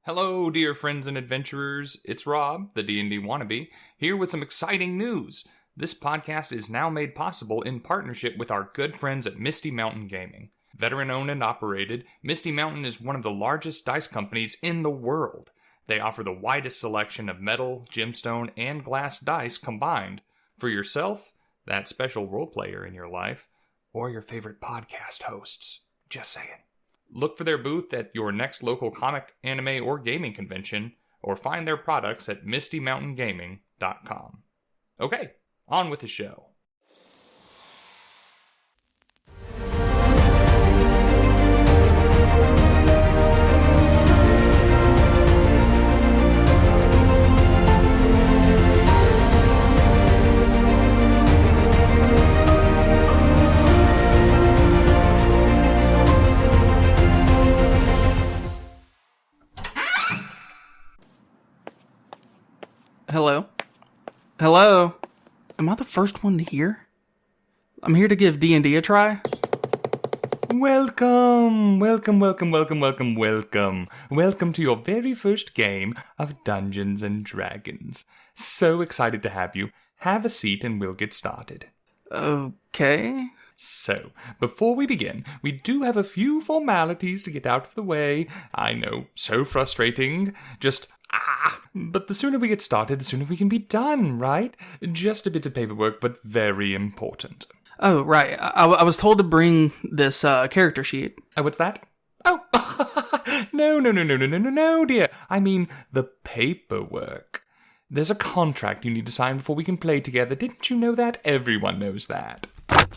Hello, dear friends and adventurers. It's Rob, the D&D wannabe, here with some exciting news. This podcast is now made possible in partnership with our good friends at Misty Mountain Gaming. Veteran-owned and operated, Misty Mountain is one of the largest dice companies in the world. They offer the widest selection of metal, gemstone, and glass dice combined. For yourself, that special role player in your life, or your favorite podcast hosts. Just saying. Look for their booth at your next local comic, anime, or gaming convention, or find their products at mistymountaingaming.com. Okay, on with the show. Hello? Hello? Am I the first one to hear? I'm here to give D&D a try. Welcome to your very first game of Dungeons and Dragons. So excited to have you. Have a seat and we'll get started. Okay. So, before we begin, we do have a few formalities to get out of the way. I know, so frustrating. But the sooner we get started, the sooner we can be done, right? Just a bit of paperwork, but very important. Oh, right. I was told to bring this character sheet. Oh, what's that? Oh, no, dear. I mean, the paperwork. There's a contract you need to sign before we can play together. Didn't you know that? Everyone knows that.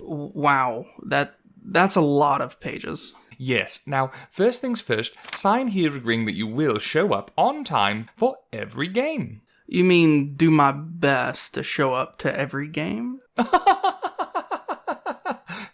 Wow, that's a lot of pages. Yes. Now, first things first, sign here agreeing that you will show up on time for every game. You mean do my best to show up to every game?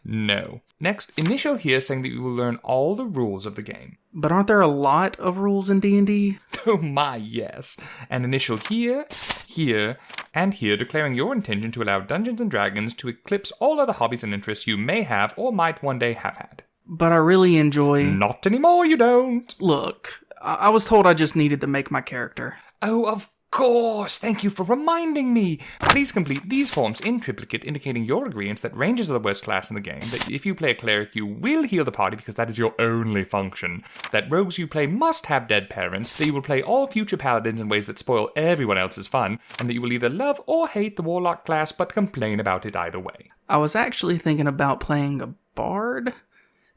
No. Next, initial here saying that you will learn all the rules of the game. But aren't there a lot of rules in D&D? Oh my, yes. And initial here, here, and here declaring your intention to allow Dungeons and Dragons to eclipse all other hobbies and interests you may have or might one day have had. But I really enjoy... Not anymore, you don't. Look, I was told I just needed to make my character. Oh, of course. Thank you for reminding me. Please complete these forms in triplicate indicating your agreement that rangers are the worst class in the game, that if you play a cleric you will heal the party because that is your only function, that rogues you play must have dead parents, that you will play all future paladins in ways that spoil everyone else's fun, and that you will either love or hate the warlock class but complain about it either way. I was actually thinking about playing a bard.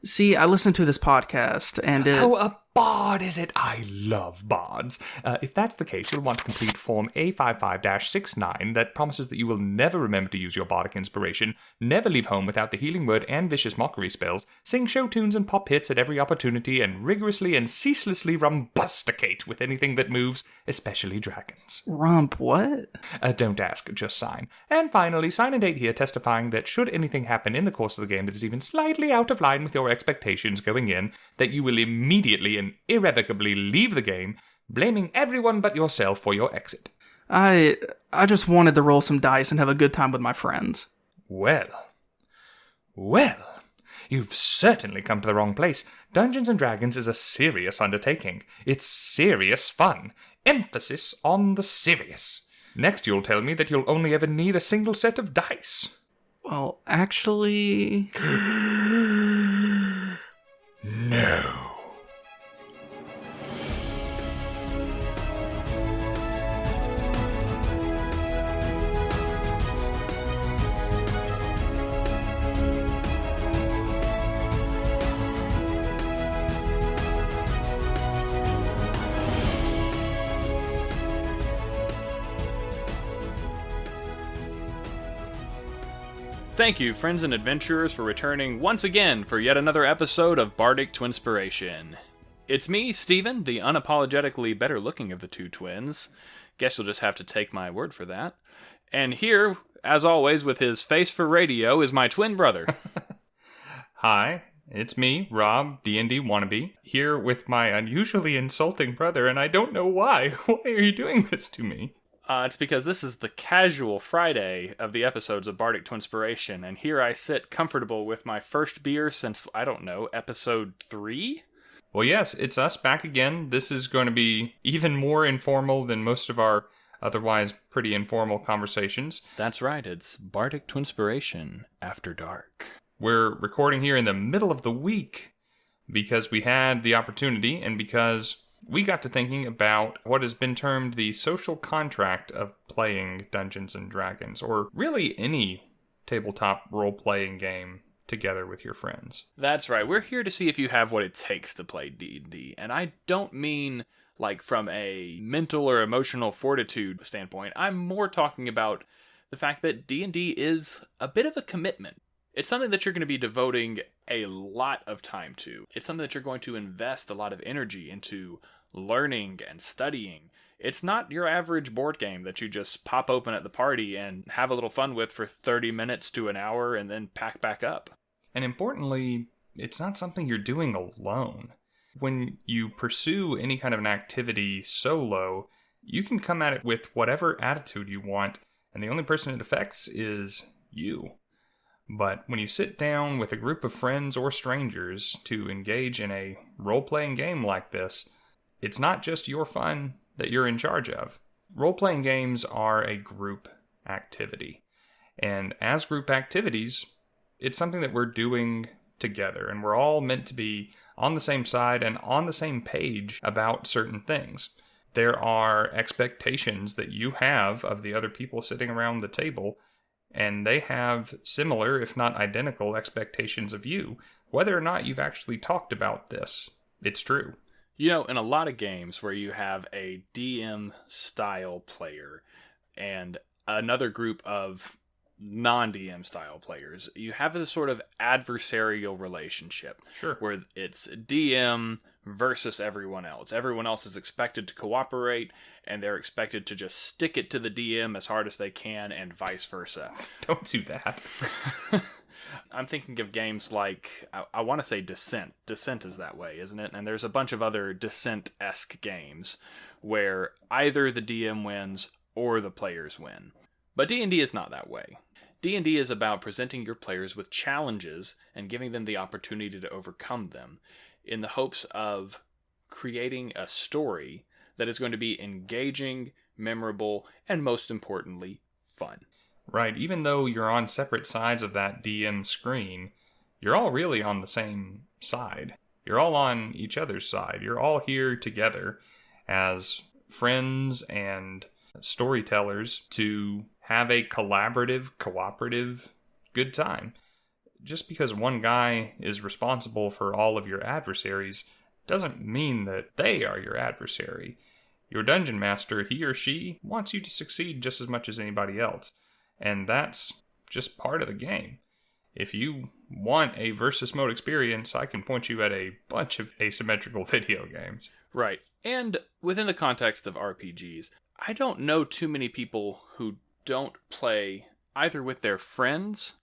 See, I listened to this podcast, and Oh, a bard, is it? I love bards. If that's the case, you'll want to complete Form A55-69 that promises that you will never remember to use your bardic inspiration, never leave home without the healing word and vicious mockery spells, sing show tunes and pop hits at every opportunity, and rigorously and ceaselessly rumbusticate with anything that moves, especially dragons. Rump what? Don't ask, just sign. And finally, sign a date here testifying that should anything happen in the course of the game that is even slightly out of line with your expectations going in, that you will immediately and irrevocably leave the game, blaming everyone but yourself for your exit. I just wanted to roll some dice and have a good time with my friends. Well, you've certainly come to the wrong place. Dungeons and Dragons is a serious undertaking. It's serious fun. Emphasis on the serious. Next you'll tell me that you'll only ever need a single set of dice. Well, actually... No. Thank you, friends and adventurers, for returning once again for yet another episode of Bardic Twinspiration. It's me, Steven, the unapologetically better looking of the two twins. Guess you'll just have to take my word for that. And here, as always, with his face for radio, is my twin brother. Hi, it's me, Rob, D&D wannabe, here with my unusually insulting brother, and I don't know why. Why are you doing this to me? It's because this is the casual Friday of the episodes of Bardic Twinspiration, and here I sit comfortable with my first beer since, I don't know, episode 3? Well, yes, it's us back again. This is going to be even more informal than most of our otherwise pretty informal conversations. That's right, it's Bardic Twinspiration After Dark. We're recording here in the middle of the week because we had the opportunity and because we got to thinking about what has been termed the social contract of playing Dungeons & Dragons, or really any tabletop role-playing game together with your friends. That's right. We're here to see if you have what it takes to play D&D. And I don't mean like from a mental or emotional fortitude standpoint. I'm more talking about the fact that D&D is a bit of a commitment. It's something that you're going to be devoting a lot of time to. It's something that you're going to invest a lot of energy into learning and studying. It's not your average board game that you just pop open at the party and have a little fun with for 30 minutes to an hour and then pack back up. And importantly, it's not something you're doing alone. When you pursue any kind of an activity solo, you can come at it with whatever attitude you want, and the only person it affects is you. But when you sit down with a group of friends or strangers to engage in a role-playing game like this, it's not just your fun that you're in charge of. Role-playing games are a group activity. And as group activities, it's something that we're doing together, and we're all meant to be on the same side and on the same page about certain things. There are expectations that you have of the other people sitting around the table, and they have similar, if not identical, expectations of you, whether or not you've actually talked about this. It's true. You know, in a lot of games where you have a DM-style player and another group of non-DM style players, you have this sort of adversarial relationship. Sure. Where it's DM versus everyone else. Everyone else is expected to cooperate, and they're expected to just stick it to the DM as hard as they can, and vice versa. Don't do that. I'm thinking of games like, I want to say Descent. Descent is that way, isn't it? And there's a bunch of other Descent-esque games where either the DM wins or the players win. But D&D is not that way. D&D is about presenting your players with challenges and giving them the opportunity to overcome them in the hopes of creating a story that is going to be engaging, memorable, and most importantly, fun. Right, even though you're on separate sides of that DM screen, you're all really on the same side. You're all on each other's side. You're all here together as friends and storytellers to have a collaborative, cooperative, good time. Just because one guy is responsible for all of your adversaries doesn't mean that they are your adversary. Your dungeon master, he or she, wants you to succeed just as much as anybody else. And that's just part of the game. If you want a versus mode experience, I can point you at a bunch of asymmetrical video games. Right. And within the context of RPGs, I don't know too many people who don't play either with their friends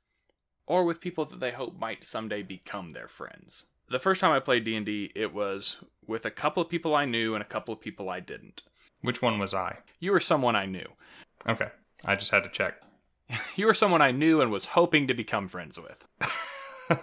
or with people that they hope might someday become their friends. The first time I played D&D, it was with a couple of people I knew and a couple of people I didn't. Which one was I? You were someone I knew. Okay, I just had to check. You were someone I knew and was hoping to become friends with.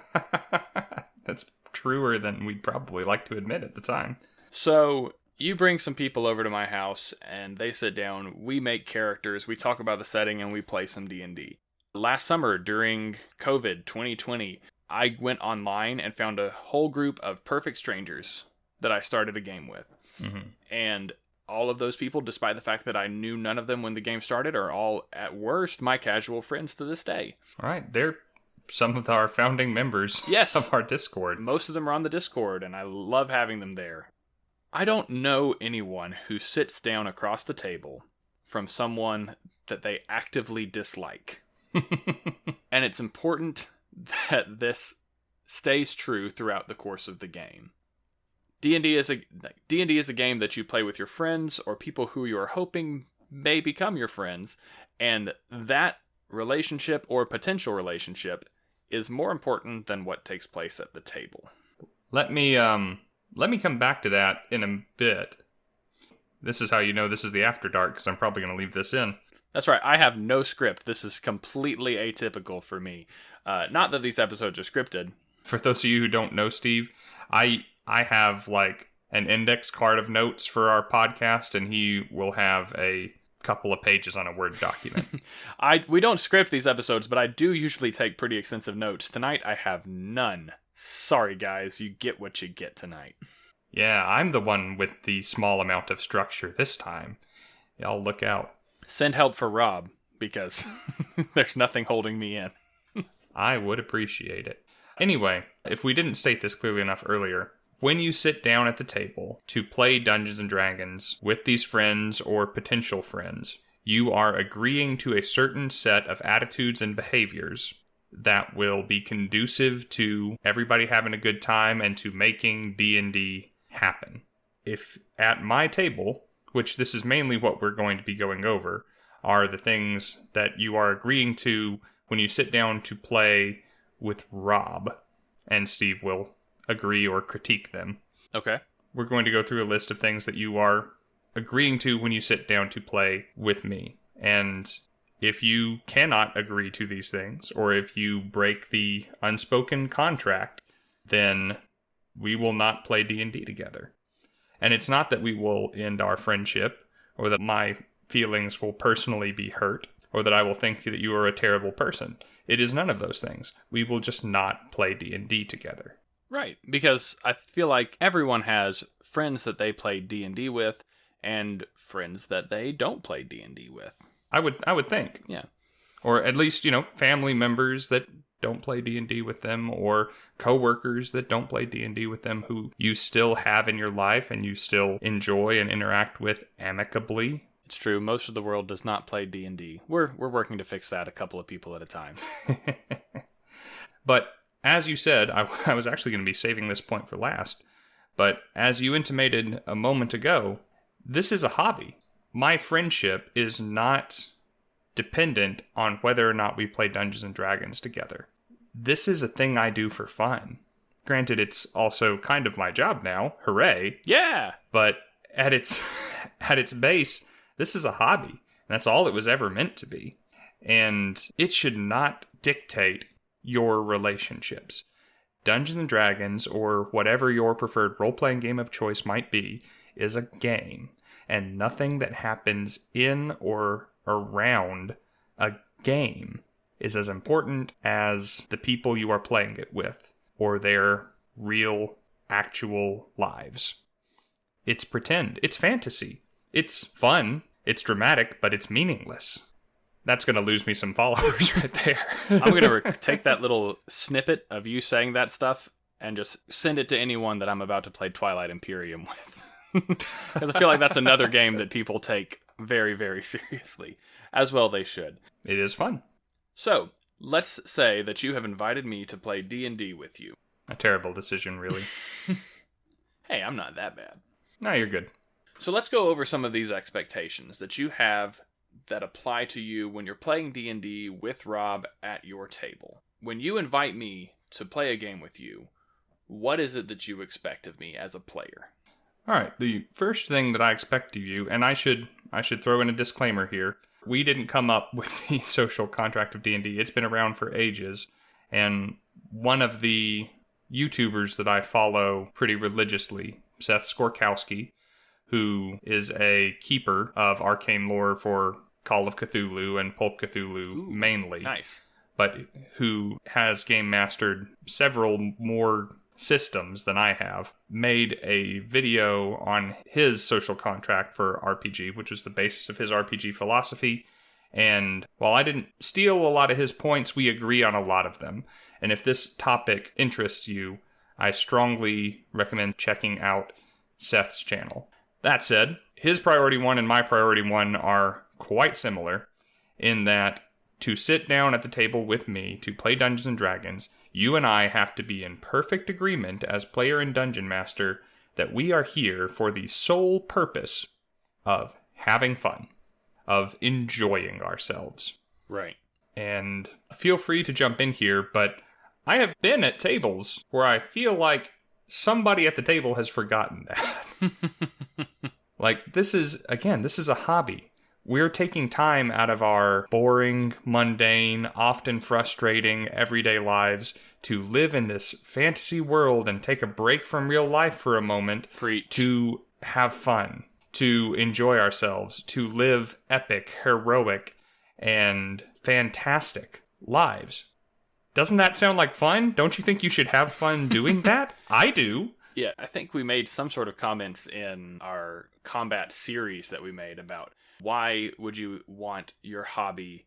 That's truer than we'd probably like to admit at the time. So, you bring some people over to my house, and they sit down, we make characters, we talk about the setting, and we play some D&D. Last summer, during COVID 2020, I went online and found a whole group of perfect strangers that I started a game with. Mm-hmm. And all of those people, despite the fact that I knew none of them when the game started, are all, at worst, my casual friends to this day. All right, they're some of our founding members of our Discord. Most of them are on the Discord, and I love having them there. I don't know anyone who sits down across the table from someone that they actively dislike. And it's important that this stays true throughout the course of the game. D&D is a game that you play with your friends or people who you are hoping may become your friends, and that relationship or potential relationship is more important than what takes place at the table. Let me come back to that in a bit. This is how you know this is the After Dark, because I'm probably going to leave this in. That's right. I have no script. This is completely atypical for me. Not that these episodes are scripted. For those of you who don't know Steve, I I have like an index card of notes for our podcast, and he will have a couple of pages on a Word document. We don't script these episodes, but I do usually take pretty extensive notes. Tonight, I have none. Sorry, guys. You get what you get tonight. Yeah, I'm the one with the small amount of structure this time. Y'all look out. Send help for Rob, because there's nothing holding me in. I would appreciate it. Anyway, if we didn't state this clearly enough earlier, when you sit down at the table to play Dungeons & Dragons with these friends or potential friends, you are agreeing to a certain set of attitudes and behaviors that will be conducive to everybody having a good time and to making D&D happen. If at my table, which this is mainly what we're going to be going over, are the things that you are agreeing to when you sit down to play with Rob, and Steve will agree or critique them. Okay. We're going to go through a list of things that you are agreeing to when you sit down to play with me. And if you cannot agree to these things, or if you break the unspoken contract, then we will not play D&D together. And it's not that we will end our friendship, or that my feelings will personally be hurt, or that I will think that you are a terrible person. It is none of those things. We will just not play D&D together. Right, because I feel like everyone has friends that they play D&D with, and friends that they don't play D&D with. I would think. Yeah. Or at least, family members that don't play D&D with them, or coworkers that don't play D&D with them, who you still have in your life and you still enjoy and interact with amicably. It's true. Most of the world does not play D&D. We're working to fix that a couple of people at a time. But as you said, I was actually going to be saving this point for last. But as you intimated a moment ago, this is a hobby. My friendship is not dependent on whether or not we play Dungeons and Dragons together. This is a thing I do for fun. Granted, it's also kind of my job now. Hooray. Yeah! But at its base, this is a hobby. That's all it was ever meant to be. And it should not dictate your relationships. Dungeons and Dragons, or whatever your preferred role-playing game of choice might be, is a game. And nothing that happens in or around a game is as important as the people you are playing it with, or their real, actual lives. It's pretend. It's fantasy. It's fun. It's dramatic, but it's meaningless. That's going to lose me some followers right there. I'm going to take that little snippet of you saying that stuff and just send it to anyone that I'm about to play Twilight Imperium with. Because I feel like that's another game that people take very, very seriously. As well they should. It is fun. So, let's say that you have invited me to play D&D with you. A terrible decision, really. Hey, I'm not that bad. No, you're good. So let's go over some of these expectations that you have that apply to you when you're playing D&D with Rob at your table. When you invite me to play a game with you, what is it that you expect of me as a player? All right, the first thing that I expect of you, and I should throw in a disclaimer here, we didn't come up with the social contract of D&D. It's been around for ages, and one of the YouTubers that I follow pretty religiously, Seth Skorkowski, who is a keeper of arcane lore for Call of Cthulhu and Pulp Cthulhu mainly. Nice. But who has game mastered several more systems than I have, made a video on his social contract for RPG, which was the basis of his RPG philosophy. And while I didn't steal a lot of his points, we agree on a lot of them. And if this topic interests you, I strongly recommend checking out Seth's channel. That said, his priority one and my priority one are quite similar in that to sit down at the table with me to play Dungeons and Dragons, you and I have to be in perfect agreement as player and dungeon master that we are here for the sole purpose of having fun, of enjoying ourselves. Right. And feel free to jump in here, but I have been at tables where I feel like somebody at the table has forgotten that. Like, this is a hobby. We're taking time out of our boring, mundane, often frustrating everyday lives to live in this fantasy world and take a break from real life for a moment. Preach. To have fun, to enjoy ourselves, to live epic, heroic, and fantastic lives. Doesn't that sound like fun? Don't you think you should have fun doing that? I do. Yeah, I think we made some sort of comments in our combat series that we made about why would you want your hobby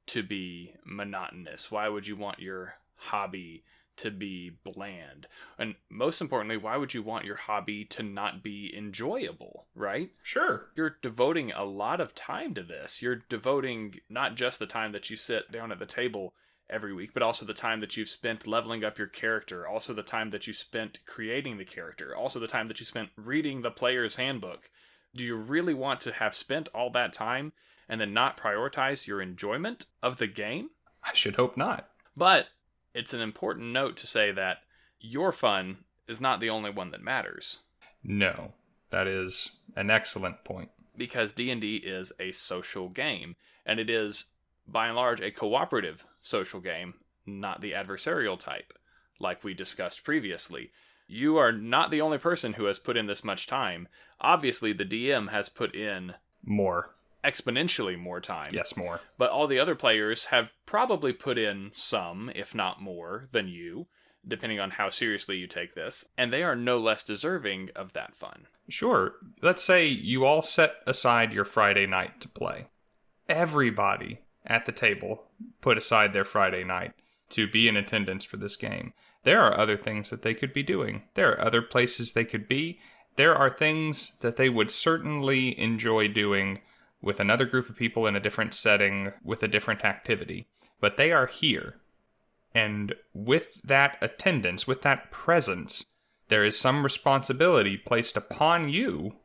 to be monotonous? Why would you want your hobby to be bland? And most importantly, why would you want your hobby to not be enjoyable, right? Sure. You're devoting a lot of time to this. You're devoting not just the time that you sit down at the table every week, but also the time that you've spent leveling up your character, also the time that you spent creating the character, also the time that you spent reading the player's handbook. Do you really want to have spent all that time and then not prioritize your enjoyment of the game? I should hope not. But it's an important note to say that your fun is not the only one that matters. No, that is an excellent point. Because D&D is a social game, and it is, by and large, a cooperative social game, not the adversarial type, like we discussed previously. You are not the only person who has put in this much time. Obviously, the DM has put in more. Exponentially more time. Yes, more. But all the other players have probably put in some, if not more, than you, depending on how seriously you take this, and they are no less deserving of that fun. Sure. Let's say you all set aside your Friday night to play. Everybody at the table put aside their Friday night to be in attendance for this game. There are other things that they could be doing. There are other places they could be. There are things that they would certainly enjoy doing with another group of people in a different setting, with a different activity. But they are here. And with that attendance, with that presence, there is some responsibility placed upon you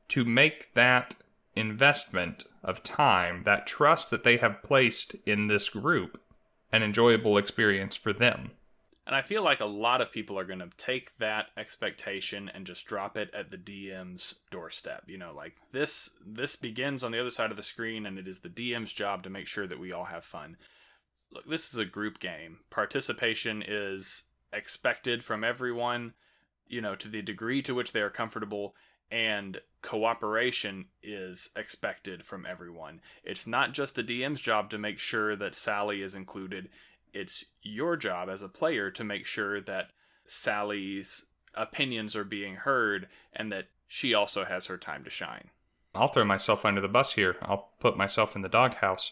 to make that investment of time, that trust that they have placed in this group, an enjoyable experience for them. And I feel like a lot of people are going to take that expectation and just drop it at the DM's doorstep. You know, like this begins on the other side of the screen, and it is the DM's job to make sure that we all have fun. Look, this is a group game. Participation is expected from everyone, you know, to the degree to which they are comfortable, and cooperation is expected from everyone. It's not just the DM's job to make sure that Sally is included. It's your job as a player to make sure that Sally's opinions are being heard and that she also has her time to shine. I'll throw myself under the bus here. I'll put myself in the doghouse.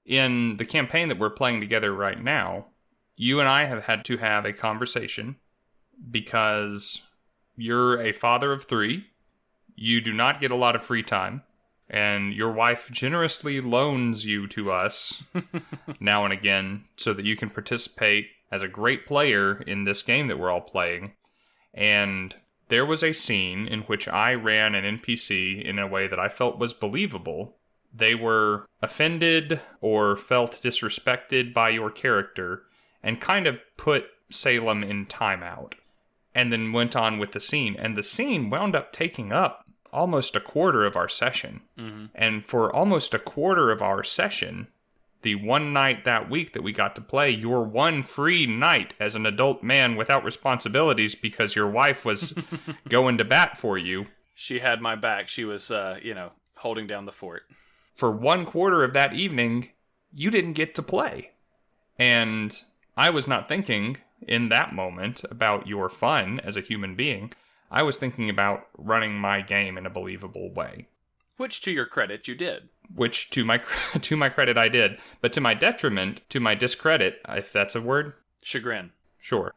In the campaign that we're playing together right now, you and I have had to have a conversation because you're a father of 3. You do not get a lot of free time, and your wife generously loans you to us now and again so that you can participate as a great player in this game that we're all playing. And there was a scene in which I ran an NPC in a way that I felt was believable. They were offended or felt disrespected by your character and kind of put Salem in timeout and then went on with the scene. And the scene wound up taking up almost a quarter of our session. Mm-hmm. And for almost a quarter of our session, the one night that week that we got to play, your one free night as an adult man without responsibilities because your wife was going to bat for you. She had my back. She was, holding down the fort. For one quarter of that evening, you didn't get to play. And I was not thinking in that moment about your fun as a human being. I was thinking about running my game in a believable way. Which, to your credit, you did. Which, to my credit, I did. But to my detriment, to my discredit, if that's a word? Chagrin. Sure.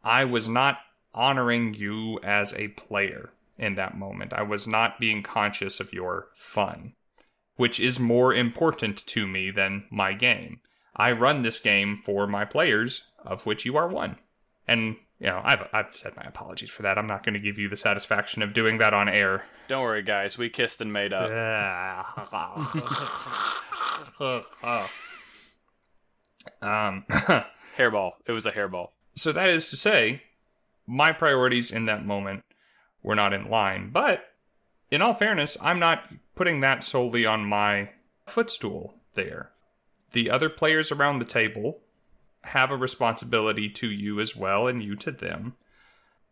I was not honoring you as a player in that moment. I was not being conscious of your fun, which is more important to me than my game. I run this game for my players, of which you are one. And I've said my apologies for that. I'm not going to give you the satisfaction of doing that on air. Don't worry, guys. We kissed and made up. Hairball. It was a hairball. So that is to say, my priorities in that moment were not in line. But, in all fairness, I'm not putting that solely on my footstool there. The other players around the table have a responsibility to you as well, and you to them.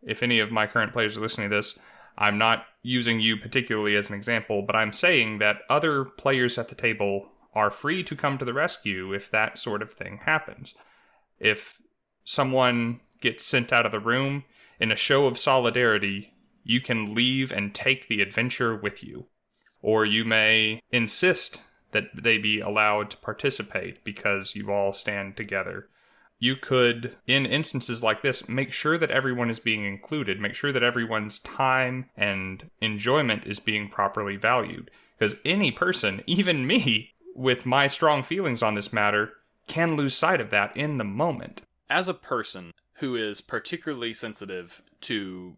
If any of my current players are listening to this, I'm not using you particularly as an example, but I'm saying that other players at the table are free to come to the rescue if that sort of thing happens. If someone gets sent out of the room, in a show of solidarity, you can leave and take the adventure with you. Or you may insist that they be allowed to participate because you all stand together. You could, in instances like this, make sure that everyone is being included, make sure that everyone's time and enjoyment is being properly valued. Because any person, even me, with my strong feelings on this matter, can lose sight of that in the moment. As a person who is particularly sensitive to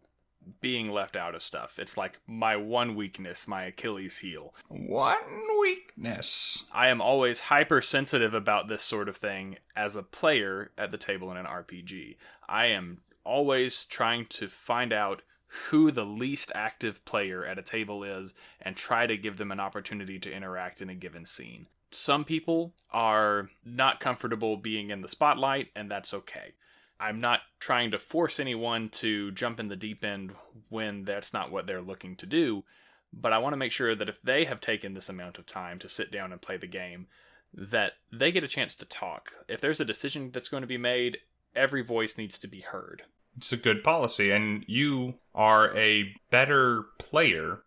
being left out of stuff, it's like my one weakness, my Achilles heel. One weakness. I am always hypersensitive about this sort of thing as a player at the table in an RPG. I am always trying to find out who the least active player at a table is and try to give them an opportunity to interact in a given scene. Some people are not comfortable being in the spotlight, and that's okay. I'm not trying to force anyone to jump in the deep end when that's not what they're looking to do, but I want to make sure that if they have taken this amount of time to sit down and play the game, that they get a chance to talk. If there's a decision that's going to be made, every voice needs to be heard. It's a good policy, and you are a better player.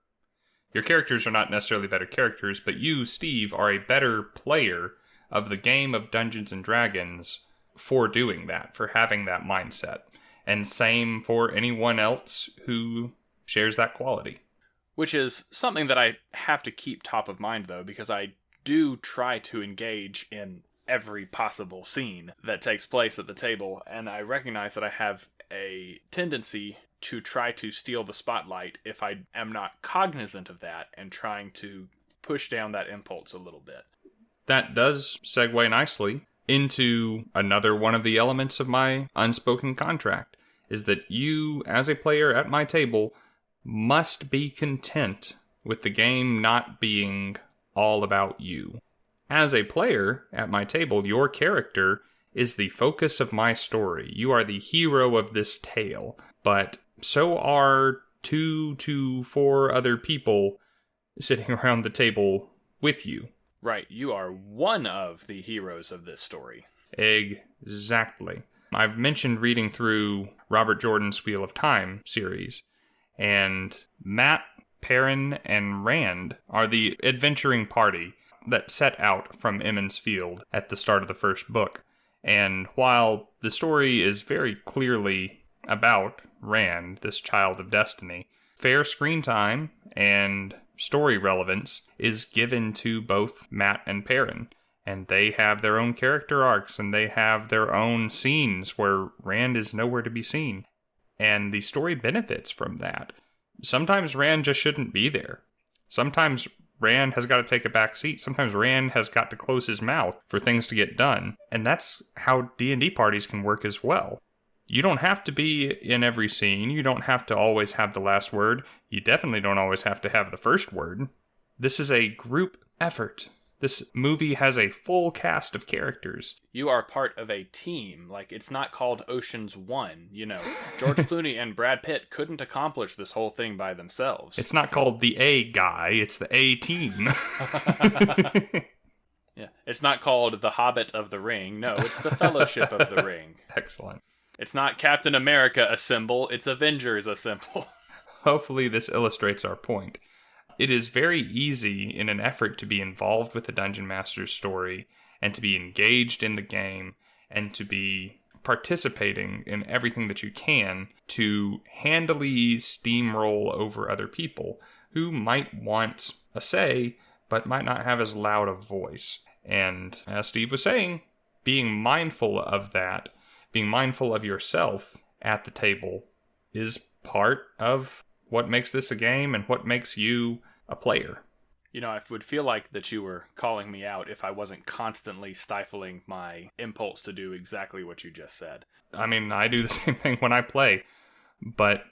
Your characters are not necessarily better characters, but you, Steve, are a better player of the game of Dungeons & Dragons for doing that, for having that mindset. And same for anyone else who shares that quality. Which is something that I have to keep top of mind, though, because I do try to engage in every possible scene that takes place at the table, and I recognize that I have a tendency to try to steal the spotlight if I am not cognizant of that and trying to push down that impulse a little bit. That does segue nicely into another one of the elements of my unspoken contract, is that you, as a player at my table, must be content with the game not being all about you. As a player at my table, your character is the focus of my story. You are the hero of this tale, but so are 2 to 4 other people sitting around the table with you. Right, you are one of the heroes of this story. Exactly. I've mentioned reading through Robert Jordan's Wheel of Time series, and Matt, Perrin, and Rand are the adventuring party that set out from Emmons Field at the start of the first book. And while the story is very clearly about Rand, this child of destiny, fair screen time and story relevance is given to both Matt and Perrin. And they have their own character arcs, and they have their own scenes where Rand is nowhere to be seen. And the story benefits from that. Sometimes Rand just shouldn't be there. Sometimes Rand has got to take a back seat. Sometimes Rand has got to close his mouth for things to get done. And that's how D&D parties can work as well. You don't have to be in every scene. You don't have to always have the last word. You definitely don't always have to have the first word. This is a group effort. This movie has a full cast of characters. You are part of a team. Like, it's not called Ocean's 1, you know. George Clooney and Brad Pitt couldn't accomplish this whole thing by themselves. It's not called the A guy, it's the A team. Yeah, it's not called The Hobbit of the Ring. No, it's the Fellowship of the Ring. Excellent. It's not Captain America Assemble, it's Avengers Assemble. Hopefully this illustrates our point. It is very easy in an effort to be involved with the Dungeon Master's story and to be engaged in the game and to be participating in everything that you can to handily steamroll over other people who might want a say but might not have as loud a voice. And as Steve was saying, being mindful of that, being mindful of yourself at the table is part of what makes this a game and what makes you a player. You know, I would feel like that you were calling me out if I wasn't constantly stifling my impulse to do exactly what you just said. I mean, I do the same thing when I play, but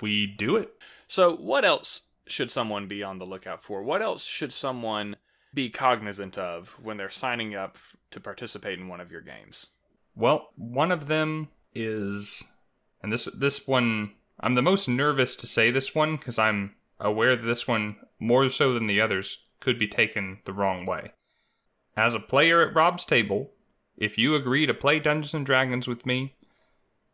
we do it. So what else should someone be on the lookout for? What else should someone be cognizant of when they're signing up to participate in one of your games? Well, one of them is, and this one, I'm the most nervous to say this one because I'm aware that this one, more so than the others, could be taken the wrong way. As a player at Rob's table, if you agree to play Dungeons & Dragons with me,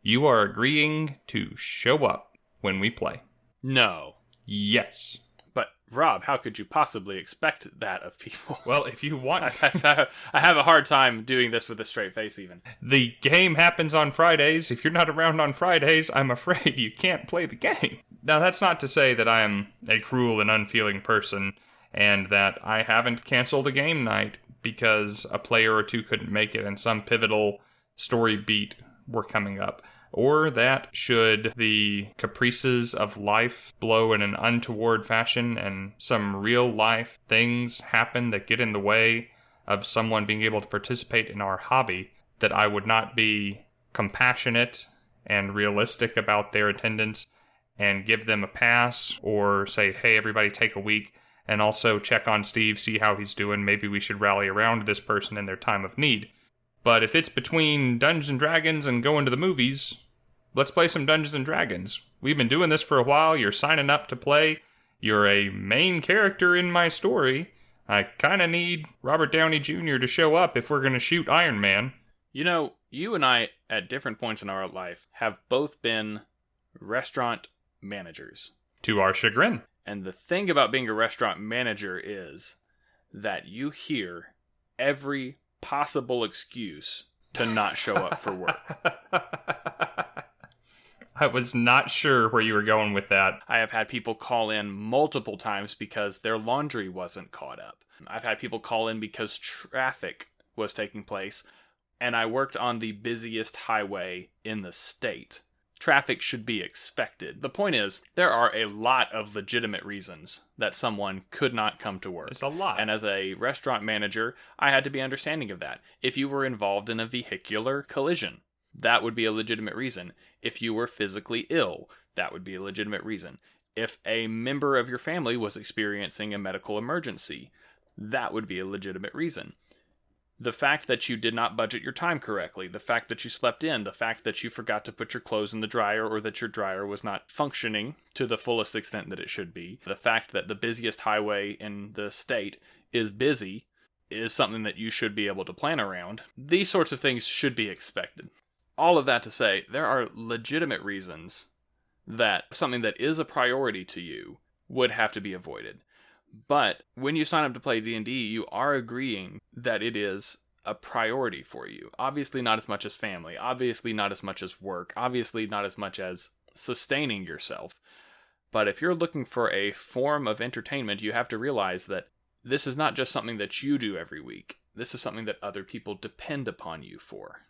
you are agreeing to show up when we play. No. Yes. But, Rob, how could you possibly expect that of people? Well, if you want... I have a hard time doing this with a straight face, even. The game happens on Fridays. If you're not around on Fridays, I'm afraid you can't play the game. Now, that's not to say that I am a cruel and unfeeling person, and that I haven't canceled a game night because a player or two couldn't make it and some pivotal story beat were coming up. Or that should the caprices of life blow in an untoward fashion and some real life things happen that get in the way of someone being able to participate in our hobby, that I would not be compassionate and realistic about their attendance and give them a pass, or say, hey, everybody take a week and also check on Steve, see how he's doing. Maybe we should rally around this person in their time of need. But if it's between Dungeons & Dragons and going to the movies, let's play some Dungeons & Dragons. We've been doing this for a while. You're signing up to play. You're a main character in my story. I kind of need Robert Downey Jr. to show up if we're going to shoot Iron Man. You know, you and I, at different points in our life, have both been restaurant managers. To our chagrin. And the thing about being a restaurant manager is that you hear every possible excuse to not show up for work. I was not sure where you were going with that. I have had people call in multiple times because their laundry wasn't caught up. I've had people call in because traffic was taking place, and I worked on the busiest highway in the state. Traffic should be expected. The point is, there are a lot of legitimate reasons that someone could not come to work. It's a lot. And as a restaurant manager, I had to be understanding of that. If you were involved in a vehicular collision, that would be a legitimate reason. If you were physically ill, that would be a legitimate reason. If a member of your family was experiencing a medical emergency, that would be a legitimate reason. The fact that you did not budget your time correctly, the fact that you slept in, the fact that you forgot to put your clothes in the dryer, or that your dryer was not functioning to the fullest extent that it should be, the fact that the busiest highway in the state is busy is something that you should be able to plan around. These sorts of things should be expected. All of that to say, there are legitimate reasons that something that is a priority to you would have to be avoided. But when you sign up to play D&D, you are agreeing that it is a priority for you. Obviously not as much as family, obviously not as much as work, obviously not as much as sustaining yourself. But if you're looking for a form of entertainment, you have to realize that this is not just something that you do every week. This is something that other people depend upon you for.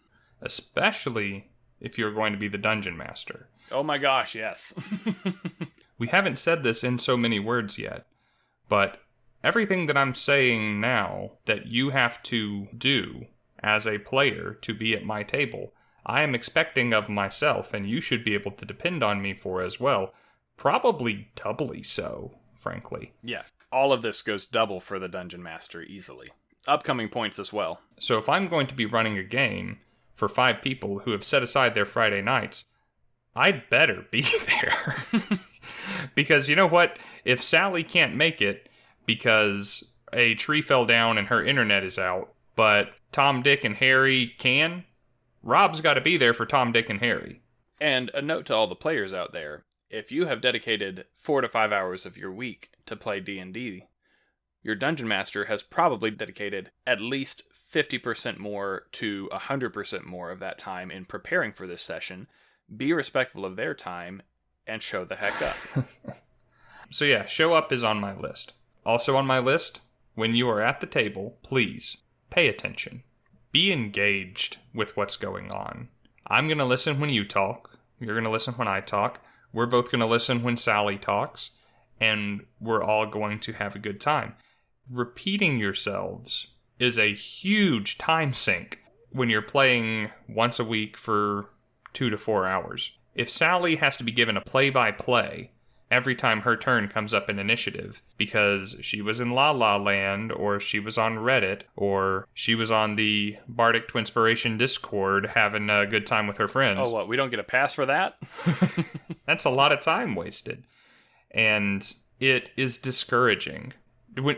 Especially if you're going to be the dungeon master. Oh my gosh, yes. We haven't said this in so many words yet, but everything that I'm saying now that you have to do as a player to be at my table, I am expecting of myself, and you should be able to depend on me for as well. Probably doubly so, frankly. Yeah, all of this goes double for the Dungeon Master easily. Upcoming points as well. So if I'm going to be running a game for 5 people who have set aside their Friday nights, I'd better be there. Because you know what? If Sally can't make it because a tree fell down and her internet is out, but Tom, Dick, and Harry can, Rob's got to be there for Tom, Dick, and Harry. And a note to all the players out there, if you have dedicated 4 to 5 hours of your week to play D&D, your Dungeon Master has probably dedicated at least 50% more to 100% more of that time in preparing for this session. Be respectful of their time and show the heck up. So yeah, show up is on my list. Also on my list, when you are at the table, please pay attention. Be engaged with what's going on. I'm going to listen when you talk. You're going to listen when I talk. We're both going to listen when Sally talks. And we're all going to have a good time. Repeating yourselves is a huge time sink when you're playing once a week for 2 to 4 hours. If Sally has to be given a play-by-play every time her turn comes up in initiative because she was in La La Land, or she was on Reddit, or she was on the Bardic Twinspiration Discord having a good time with her friends. Oh, what? We don't get a pass for that? That's a lot of time wasted. And it is discouraging.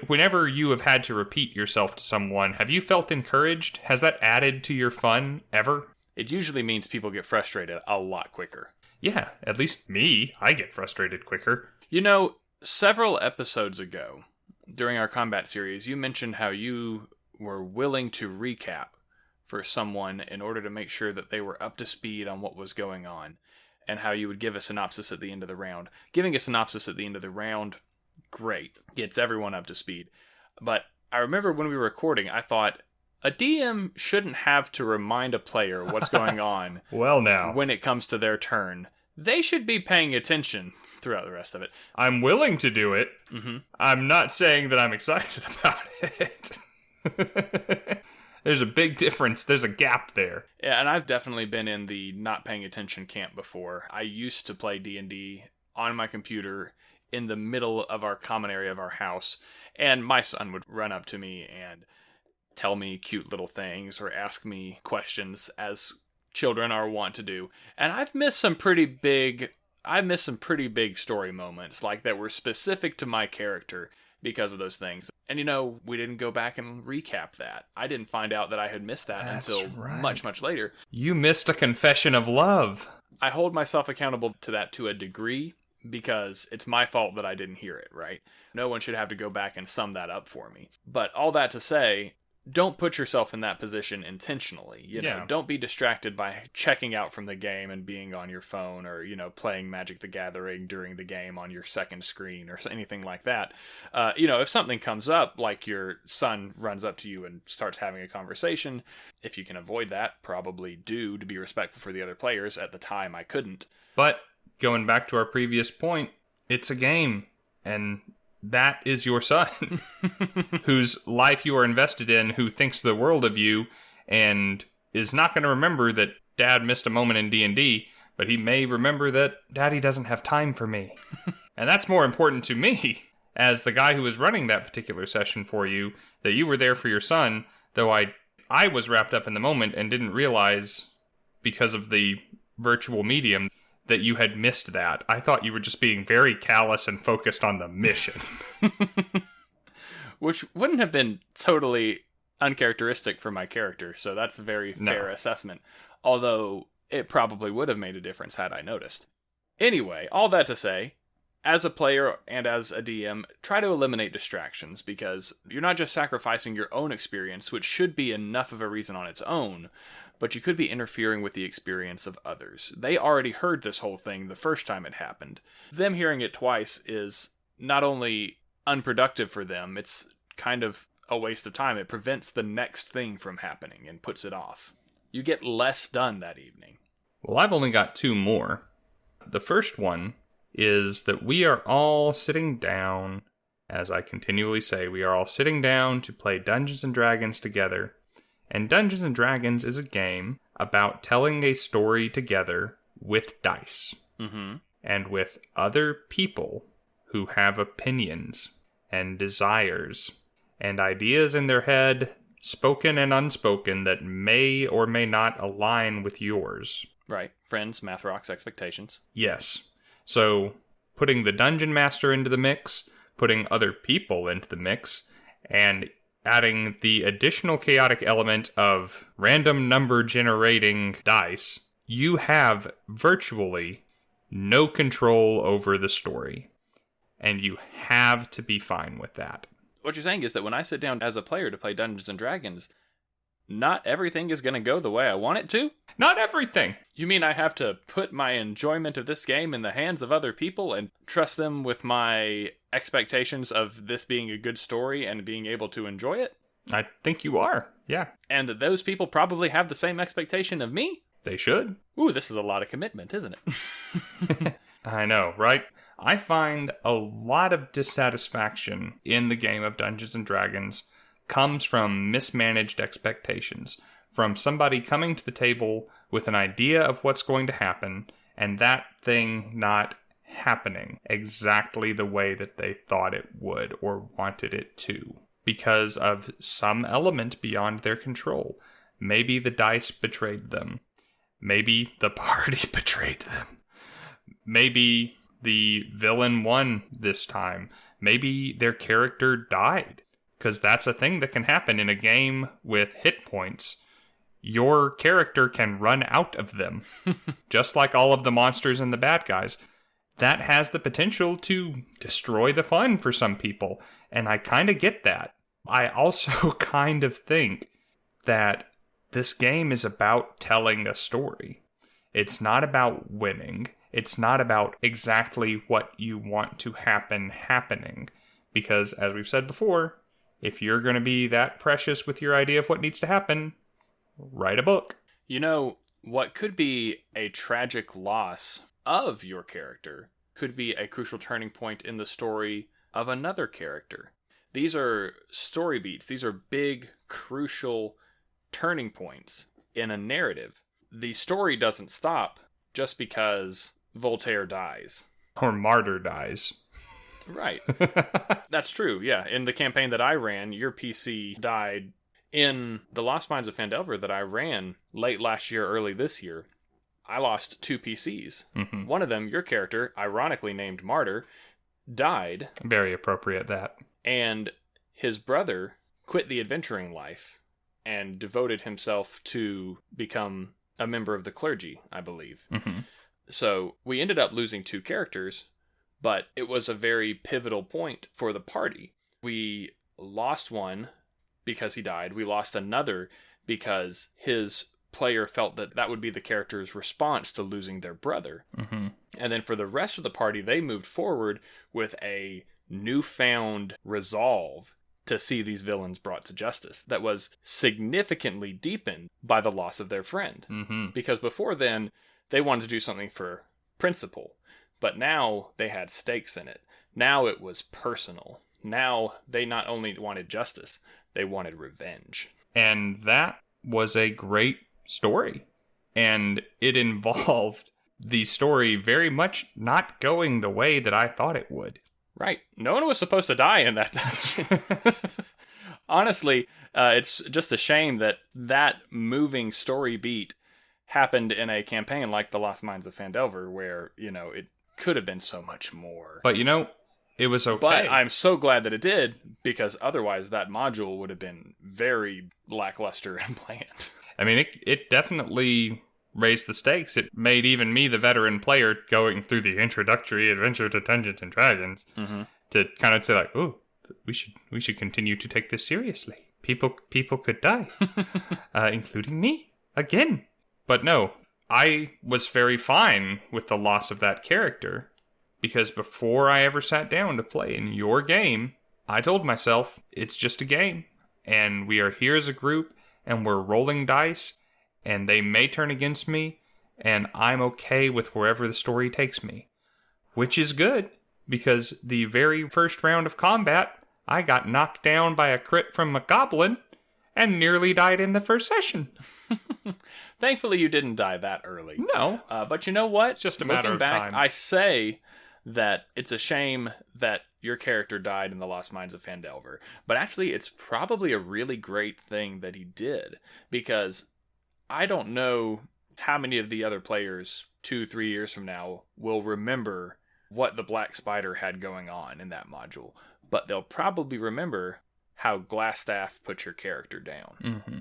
Whenever you have had to repeat yourself to someone, have you felt encouraged? Has that added to your fun ever? It usually means people get frustrated a lot quicker. Yeah, at least me. I get frustrated quicker. You know, several episodes ago, during our combat series, you mentioned how you were willing to recap for someone in order to make sure that they were up to speed on what was going on, and how you would give a synopsis at the end of the round. Giving a synopsis at the end of the round, great. Gets everyone up to speed. But I remember when we were recording, I thought, a DM shouldn't have to remind a player what's going on well, now, when it comes to their turn. They should be paying attention throughout the rest of it. I'm willing to do it. Mm-hmm. I'm not saying that I'm excited about it. There's a big difference. There's a gap there. Yeah, and I've definitely been in the not paying attention camp before. I used to play D&D on my computer in the middle of our common area of our house, and my son would run up to me and tell me cute little things or ask me questions, as children are wont to do. And I've missed some pretty big story moments, like that were specific to my character because of those things. And we didn't go back and recap that. I didn't find out that I had missed that until much, much later. You missed a confession of love. I hold myself accountable to that to a degree because it's my fault that I didn't hear it, right? No one should have to go back and sum that up for me. But all that to say, don't put yourself in that position intentionally. Don't be distracted by checking out from the game and being on your phone, or playing Magic the Gathering during the game on your second screen or anything like that. If something comes up, like your son runs up to you and starts having a conversation, if you can avoid that, probably do, to be respectful for the other players. At the time, I couldn't. But going back to our previous point, it's a game, and that is your son, whose life you are invested in, who thinks the world of you, and is not going to remember that Dad missed a moment in D&D, but he may remember that Daddy doesn't have time for me. And that's more important to me, as the guy who was running that particular session for you, that you were there for your son, though I was wrapped up in the moment and didn't realize, because of the virtual medium, that you had missed that. I thought you were just being very callous and focused on the mission. Which wouldn't have been totally uncharacteristic for my character, so that's a very fair assessment. Although, it probably would have made a difference had I noticed. Anyway, all that to say, as a player and as a DM, try to eliminate distractions, because you're not just sacrificing your own experience, which should be enough of a reason on its own, but you could be interfering with the experience of others. They already heard this whole thing the first time it happened. Them hearing it twice is not only unproductive for them, it's kind of a waste of time. It prevents the next thing from happening and puts it off. You get less done that evening. Well, I've only got two more. The first one is that we are all sitting down, as I continually say, we are all sitting down to play Dungeons & Dragons together. And Dungeons & Dragons is a game about telling a story together with dice. Mm-hmm. And with other people who have opinions and desires and ideas in their head, spoken and unspoken, that may or may not align with yours. Right. Friends, math rocks, expectations. Yes. So, putting the Dungeon Master into the mix, putting other people into the mix, and adding the additional chaotic element of random number generating dice, you have virtually no control over the story. And you have to be fine with that. What you're saying is that when I sit down as a player to play Dungeons & Dragons, not everything is going to go the way I want it to? Not everything. You mean I have to put my enjoyment of this game in the hands of other people and trust them with my expectations of this being a good story and being able to enjoy it? I think you are, yeah. And that those people probably have the same expectation of me? They should. Ooh, this is a lot of commitment, isn't it? I know, right? I find a lot of dissatisfaction in the game of Dungeons & Dragons comes from mismanaged expectations, from somebody coming to the table with an idea of what's going to happen, and that thing not happening exactly the way that they thought it would or wanted it to because of some element beyond their control. Maybe the dice betrayed them. Maybe the party betrayed them. Maybe the villain won this time. Maybe their character died. Because that's a thing that can happen in a game with hit points. Your character can run out of them. Just like all of the monsters and the bad guys. That has the potential to destroy the fun for some people. And I kind of get that. I also kind of think that this game is about telling a story. It's not about winning. It's not about exactly what you want to happen happening. Because, as we've said before, if you're going to be that precious with your idea of what needs to happen, write a book. You know, what could be a tragic loss of your character could be a crucial turning point in the story of another character. These are story beats. These are big, crucial turning points in a narrative. The story doesn't stop just because Voltaire dies. Or Martyr dies. Right. That's true, yeah. In the campaign that I ran, your PC died. In the Lost Mines of Phandelver that I ran late last year, early this year, I lost 2 PCs. Mm-hmm. One of them, your character, ironically named Martyr, died. Very appropriate, that. And his brother quit the adventuring life and devoted himself to become a member of the clergy, I believe. Mm-hmm. So we ended up losing 2 characters, but it was a very pivotal point for the party. We lost one because he died. We lost another because his player felt that that would be the character's response to losing their brother. Mm-hmm. And then for the rest of the party, they moved forward with a newfound resolve to see these villains brought to justice that was significantly deepened by the loss of their friend. Mm-hmm. Because before then, they wanted to do something for principle, but now they had stakes in it. Now it was personal. Now they not only wanted justice, they wanted revenge. And that was a great story. And it involved the story very much not going the way that I thought it would. Right. No one was supposed to die in that dungeon. Honestly, it's just a shame that that moving story beat happened in a campaign like The Lost Mines of Phandelver, where, you know, it could have been so much more. But, you know, it was okay. But I'm so glad that it did, because otherwise that module would have been very lackluster and bland. I mean, it definitely raised the stakes. It made even me, the veteran player, going through the introductory adventure to Dungeons and Dragons, mm-hmm. to kind of say like, "Oh, we should continue to take this seriously. People could die, including me again." But no, I was very fine with the loss of that character, because before I ever sat down to play in your game, I told myself it's just a game, and we are here as a group, and we're rolling dice, and they may turn against me, and I'm okay with wherever the story takes me. Which is good, because the very first round of combat, I got knocked down by a crit from a goblin, and nearly died in the first session. Thankfully, you didn't die that early. No. But you know what? It's just a matter of time. I say that it's a shame that your character died in The Lost Mines of Phandelver. But actually, it's probably a really great thing that he did. Because I don't know how many of the other players 2-3 years from now will remember what the Black Spider had going on in that module. But they'll probably remember how Glassstaff put your character down. Mm-hmm.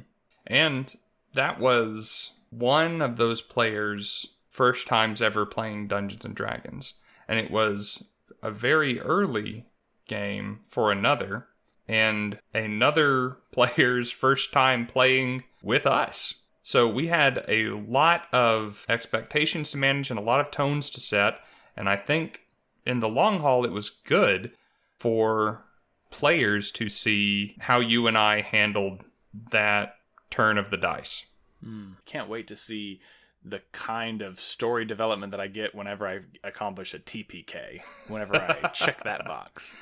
And that was one of those players' first times ever playing Dungeons and Dragons. And it was a very early game for another, and another player's first time playing with us. So we had a lot of expectations to manage and a lot of tones to set, and I think in the long haul it was good for players to see how you and I handled that turn of the dice. Can't wait to see the kind of story development that I get whenever I accomplish a TPK, whenever I check that box.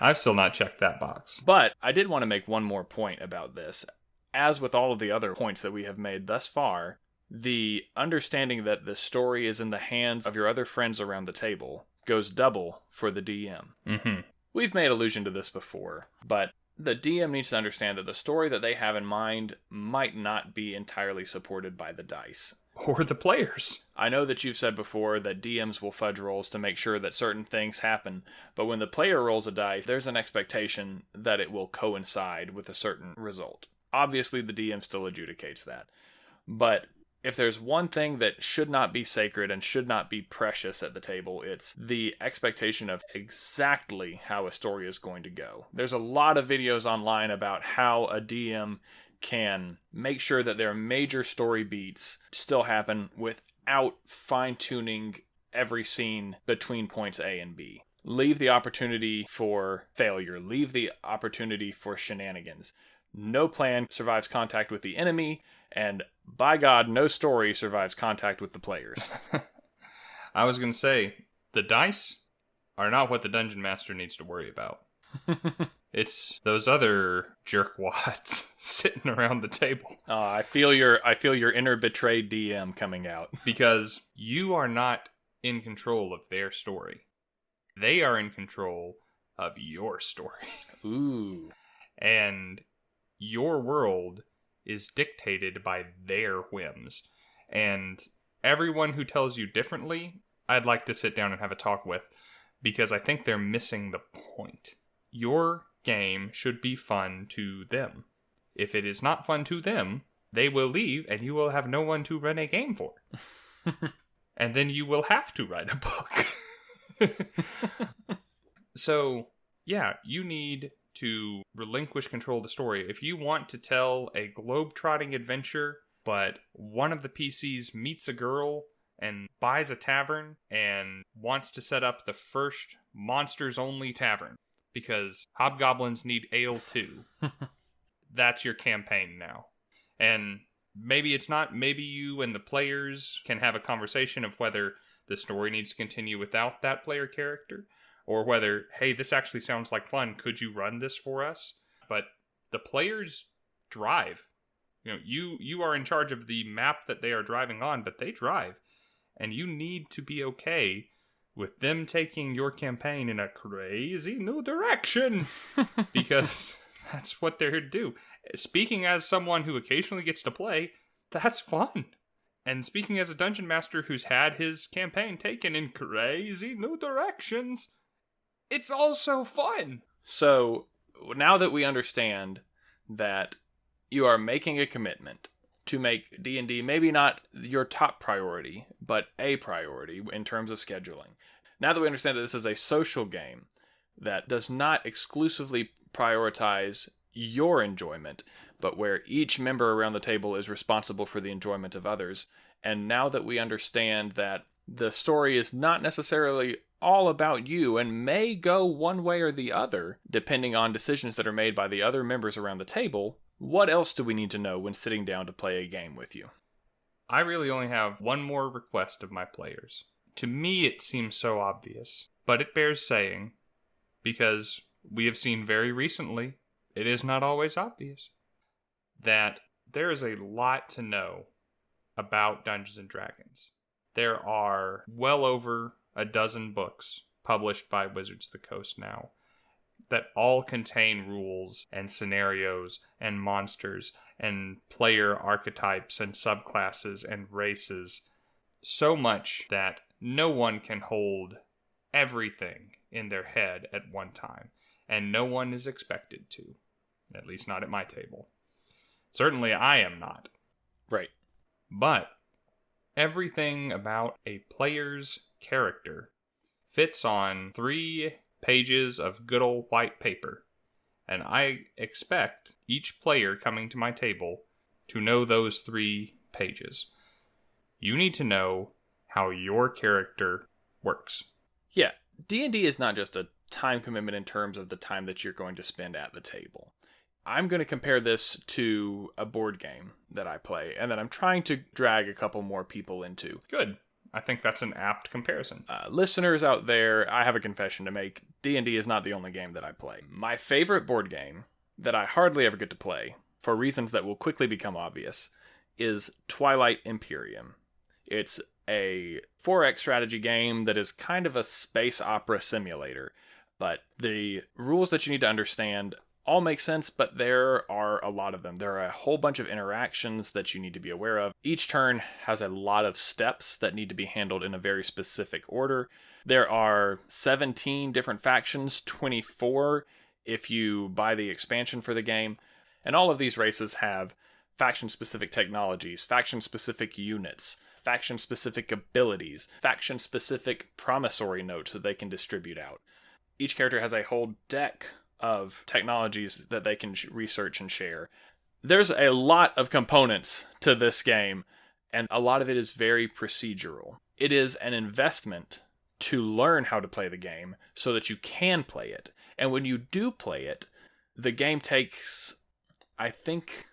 I've still not checked that box. But I did want to make one more point about this. As with all of the other points that we have made thus far, the understanding that the story is in the hands of your other friends around the table goes double for the DM. Mm-hmm. We've made allusion to this before, but the DM needs to understand that the story that they have in mind might not be entirely supported by the dice. Or the players. I know that you've said before that DMs will fudge rolls to make sure that certain things happen, but when the player rolls a dice, there's an expectation that it will coincide with a certain result. Obviously, the DM still adjudicates that. But if there's one thing that should not be sacred and should not be precious at the table, it's the expectation of exactly how a story is going to go. There's a lot of videos online about how a DM can make sure that their major story beats still happen without fine-tuning every scene between points A and B. Leave the opportunity for failure. Leave the opportunity for shenanigans. No plan survives contact with the enemy, and by God, no story survives contact with the players. I was going to say, the dice are not what the Dungeon Master needs to worry about. It's those other jerkwads sitting around the table. I feel your inner betrayed DM coming out. Because you are not in control of their story. They are in control of your story. Ooh. And your world is dictated by their whims. And everyone who tells you differently, I'd like to sit down and have a talk with, because I think they're missing the point. Your game should be fun to them. If it is not fun to them, they will leave and you will have no one to run a game for. And then you will have to write a book. So, yeah, you need to relinquish control of the story. If you want to tell a globe-trotting adventure, but one of the PCs meets a girl and buys a tavern and wants to set up the first monsters-only tavern, because hobgoblins need ale too. That's your campaign now. And maybe it's not. Maybe you and the players can have a conversation of whether the story needs to continue without that player character, or whether, hey, this actually sounds like fun. Could you run this for us? But the players drive. You are in charge of the map that they are driving on, but they drive. And you need to be okay with them taking your campaign in a crazy new direction, because that's what they're here to do. Speaking as someone who occasionally gets to play, that's fun. And speaking as a dungeon master who's had his campaign taken in crazy new directions, it's also fun. So, now that we understand that you are making a commitment to make D&D maybe not your top priority, but a priority in terms of scheduling. Now that we understand that this is a social game that does not exclusively prioritize your enjoyment, but where each member around the table is responsible for the enjoyment of others, and now that we understand that the story is not necessarily all about you and may go one way or the other, depending on decisions that are made by the other members around the table, what else do we need to know when sitting down to play a game with you? I really only have one more request of my players. To me, it seems so obvious, but it bears saying, because we have seen very recently, it is not always obvious, that there is a lot to know about Dungeons & Dragons. There are well over a dozen books published by Wizards of the Coast now that all contain rules and scenarios and monsters and player archetypes and subclasses and races. So much that no one can hold everything in their head at one time, and no one is expected to. At least not at my table. Certainly I am not. Right. But everything about a player's character fits on 3 pages of good old white paper. And I expect each player coming to my table to know those 3 pages. You need to know how your character works. Yeah, D&D is not just a time commitment in terms of the time that you're going to spend at the table. I'm going to compare this to a board game that I play and that I'm trying to drag a couple more people into. Good. I think that's an apt comparison. Listeners out there, I have a confession to make. D&D is not the only game that I play. My favorite board game that I hardly ever get to play, for reasons that will quickly become obvious, is Twilight Imperium. It's a 4X strategy game that is kind of a space opera simulator. But the rules that you need to understand all make sense, but there are a lot of them. There are a whole bunch of interactions that you need to be aware of. Each turn has a lot of steps that need to be handled in a very specific order. There are 17 different factions, 24 if you buy the expansion for the game. And all of these races have faction-specific technologies, faction-specific units, faction-specific abilities, faction-specific promissory notes that they can distribute out. Each character has a whole deck of technologies that they can research and share. There's a lot of components to this game, and a lot of it is very procedural. It is an investment to learn how to play the game so that you can play it. And when you do play it, the game takes, I think,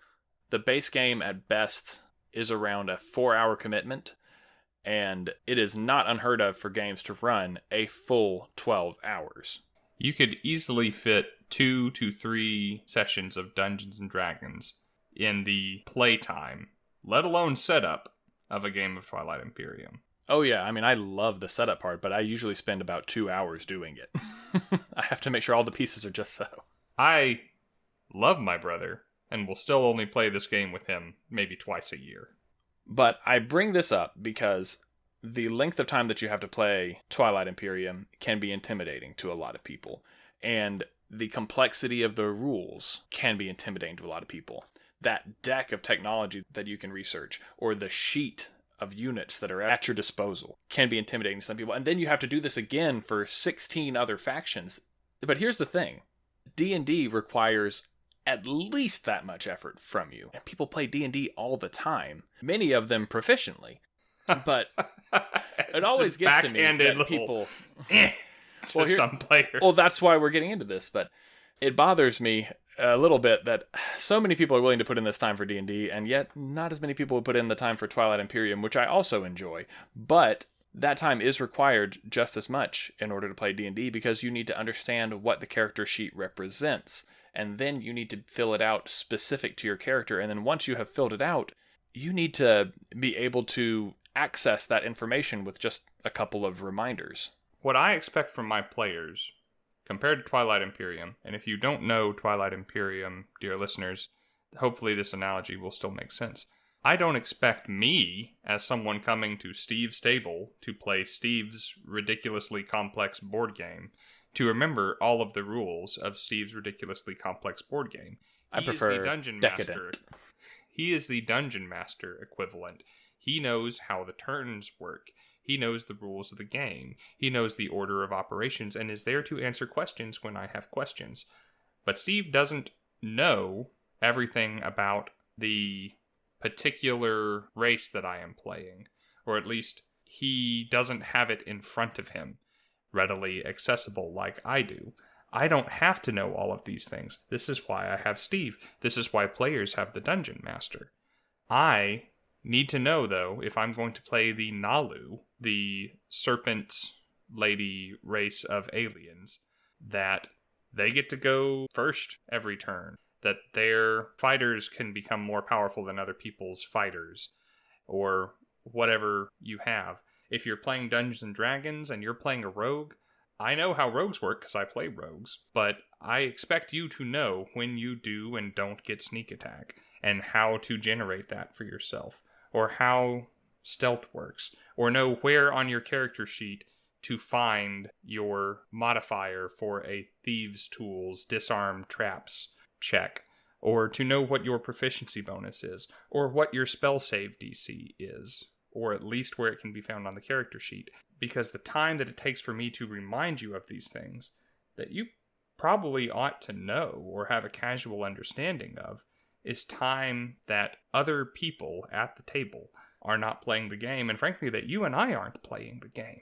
the base game at best is around a 4-hour commitment, and it is not unheard of for games to run a full 12 hours. You could easily fit 2 to 3 sessions of Dungeons and Dragons in the playtime, let alone setup, of a game of Twilight Imperium. Oh yeah, I mean, I love the setup part, but I usually spend about 2 hours doing it. I have to make sure all the pieces are just so. I love my brother, and will still only play this game with him maybe twice a year. But I bring this up because the length of time that you have to play Twilight Imperium can be intimidating to a lot of people. And the complexity of the rules can be intimidating to a lot of people. That deck of technology that you can research, or the sheet of units that are at your disposal, can be intimidating to some people. And then you have to do this again for 16 other factions. But here's the thing. D&D requires at least that much effort from you. And people play D&D all the time, many of them proficiently. But it always gets to me that people... some players. Well, that's why we're getting into this, but it bothers me a little bit that so many people are willing to put in this time for D&D, and yet not as many people would put in the time for Twilight Imperium, which I also enjoy. But that time is required just as much in order to play D&D, because you need to understand what the character sheet represents, and then you need to fill it out specific to your character, and then once you have filled it out, you need to be able to access that information with just a couple of reminders. What I expect from my players, compared to Twilight Imperium, and if you don't know Twilight Imperium, dear listeners, hopefully this analogy will still make sense. I don't expect me, as someone coming to Steve's table to play Steve's ridiculously complex board game, to remember all of the rules of Steve's ridiculously complex board game. I prefer the dungeon decadent. master. He is the dungeon master equivalent. He knows how the turns work. He knows the rules of the game. He knows the order of operations and is there to answer questions when I have questions. But Steve doesn't know everything about the particular race that I am playing. Or at least he doesn't have it in front of him, readily accessible like I do. I don't have to know all of these things. This is why I have Steve. This is why players have the Dungeon Master. I need to know, though, if I'm going to play the Nalu, the serpent lady race of aliens, that they get to go first every turn, that their fighters can become more powerful than other people's fighters, or whatever you have. If you're playing Dungeons and Dragons and you're playing a rogue, I know how rogues work because I play rogues, but I expect you to know when you do and don't get sneak attack, and how to generate that for yourself, or how stealth works, or know where on your character sheet to find your modifier for a thieves' tools disarm traps check, or to know what your proficiency bonus is, or what your spell save DC is, or at least where it can be found on the character sheet. Because the time that it takes for me to remind you of these things that you probably ought to know or have a casual understanding of is time that other people at the table are not playing the game, and frankly that you and I aren't playing the game.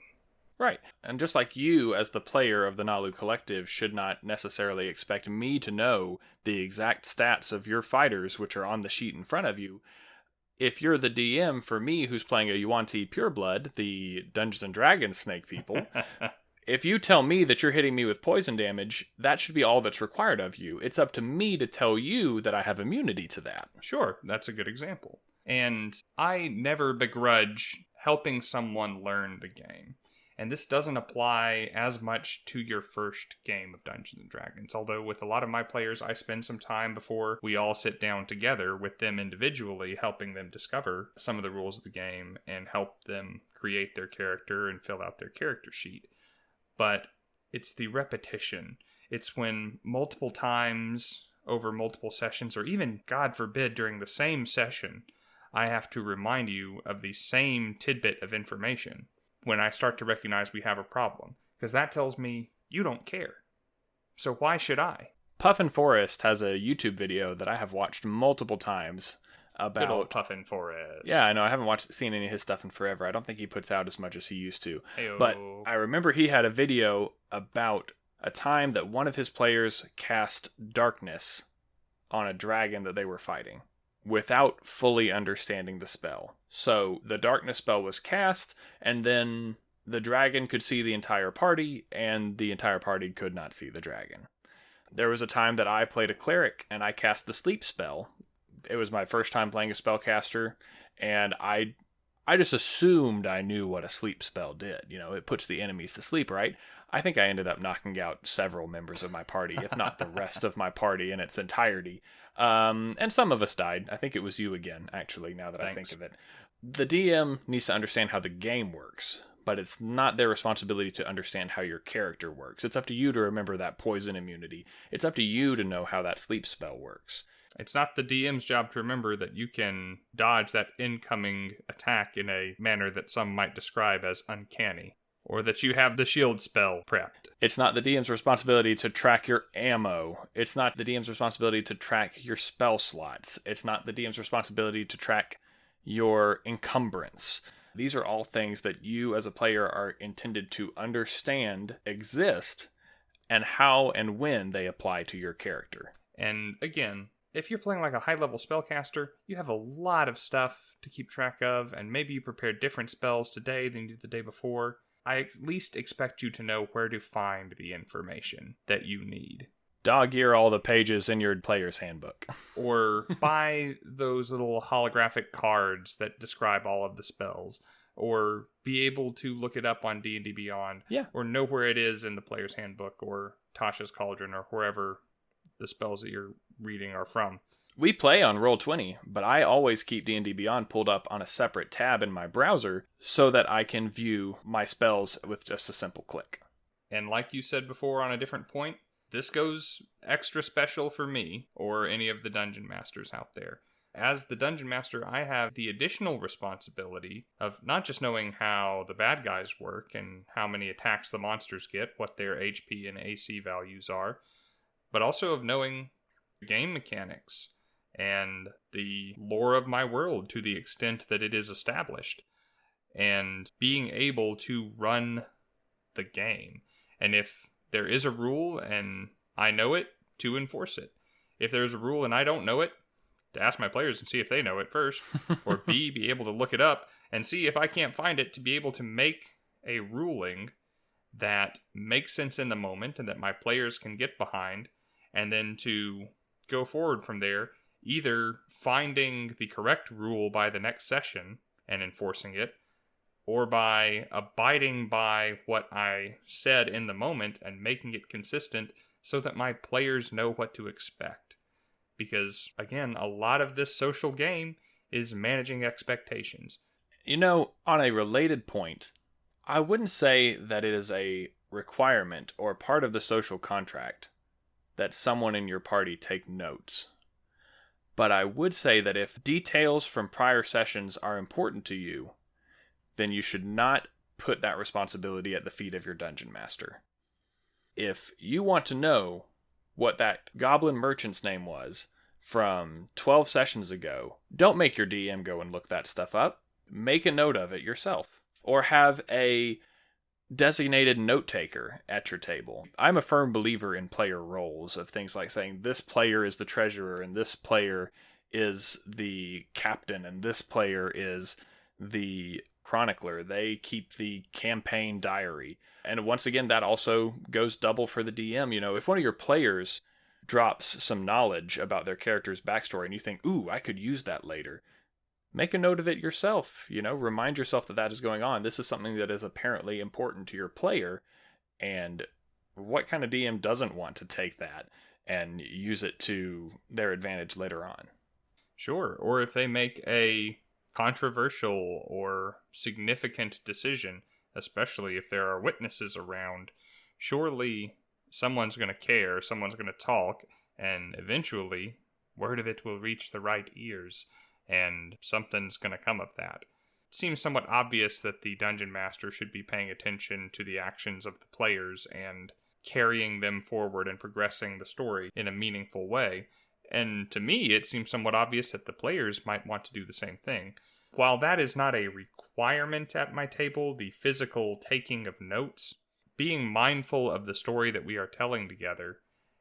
Right. And just like you, as the player of the Nalu Collective, should not necessarily expect me to know the exact stats of your fighters which are on the sheet in front of you, if you're the DM for me who's playing a Yuan-Ti Pureblood, the Dungeons and Dragons snake people, if you tell me that you're hitting me with poison damage, that should be all that's required of you. It's up to me to tell you that I have immunity to that. Sure, that's a good example. And I never begrudge helping someone learn the game. And this doesn't apply as much to your first game of Dungeons & Dragons. Although with a lot of my players, I spend some time before we all sit down together with them individually, helping them discover some of the rules of the game and help them create their character and fill out their character sheet. But it's the repetition. It's when multiple times over multiple sessions, or even, God forbid, during the same session, I have to remind you of the same tidbit of information when I start to recognize we have a problem. Because that tells me you don't care. So why should I? Puffin Forest has a YouTube video that I have watched multiple times about... Good old Puffin Forest. Yeah, I know. I haven't seen any of his stuff in forever. I don't think he puts out as much as he used to. Hey-o. But I remember he had a video about a time that one of his players cast darkness on a dragon that they were fighting without fully understanding the spell. So the darkness spell was cast, and then the dragon could see the entire party, and the entire party could not see the dragon. There was a time that I played a cleric, and I cast the sleep spell. It was my first time playing a spellcaster, and I just assumed I knew what a sleep spell did. You know, it puts the enemies to sleep, right? I think I ended up knocking out several members of my party, if not the rest of my party in its entirety. And some of us died. I think it was you again, actually, now that I think of it. The DM needs to understand how the game works, but it's not their responsibility to understand how your character works. It's up to you to remember that poison immunity. It's up to you to know how that sleep spell works. It's not the DM's job to remember that you can dodge that incoming attack in a manner that some might describe as uncanny, or that you have the shield spell prepped. It's not the DM's responsibility to track your ammo. It's not the DM's responsibility to track your spell slots. It's not the DM's responsibility to track your encumbrance. These are all things that you as a player are intended to understand exist and how and when they apply to your character. And again, if you're playing like a high-level spellcaster, you have a lot of stuff to keep track of, and maybe you prepared different spells today than you did the day before. I at least expect you to know where to find the information that you need. Dog-ear all the pages in your player's handbook. Or buy those little holographic cards that describe all of the spells. Or be able to look it up on D&D Beyond. Yeah. Or know where it is in the player's handbook or Tasha's Cauldron or wherever the spells that you're reading are from. We play on Roll20, but I always keep D&D Beyond pulled up on a separate tab in my browser so that I can view my spells with just a simple click. And like you said before on a different point, this goes extra special for me or any of the Dungeon Masters out there. As the Dungeon Master, I have the additional responsibility of not just knowing how the bad guys work and how many attacks the monsters get, what their HP and AC values are, but also of knowing game mechanics and the lore of my world to the extent that it is established, and being able to run the game. And if there is a rule and I know it, to enforce it. If there's a rule and I don't know it, to ask my players and see if they know it first, or B, be able to look it up and see if I can't find it, to be able to make a ruling that makes sense in the moment and that my players can get behind, and then to go forward from there, either finding the correct rule by the next session and enforcing it, or by abiding by what I said in the moment and making it consistent so that my players know what to expect. Because, again, a lot of this social game is managing expectations. You know, on a related point, I wouldn't say that it is a requirement or part of the social contract that someone in your party take notes. But I would say that if details from prior sessions are important to you, then you should not put that responsibility at the feet of your dungeon master. If you want to know what that goblin merchant's name was from 12 sessions ago, don't make your DM go and look that stuff up. Make a note of it yourself. Or have a designated note taker at your table. I'm a firm believer in player roles, of things like saying this player is the treasurer and this player is the captain and this player is the chronicler. They keep the campaign diary. And once again, that also goes double for the DM. You know, if one of your players drops some knowledge about their character's backstory and you think, ooh, I could use that later, make a note of it yourself. Remind yourself that that is going on. This is something that is apparently important to your player, and what kind of DM doesn't want to take that and use it to their advantage later on? Sure. Or if they make a controversial or significant decision, especially if there are witnesses around, surely someone's going to care, someone's going to talk, and eventually word of it will reach the right ears, and something's going to come of that. It seems somewhat obvious that the Dungeon Master should be paying attention to the actions of the players and carrying them forward and progressing the story in a meaningful way. And to me, it seems somewhat obvious that the players might want to do the same thing. While that is not a requirement at my table, the physical taking of notes, being mindful of the story that we are telling together,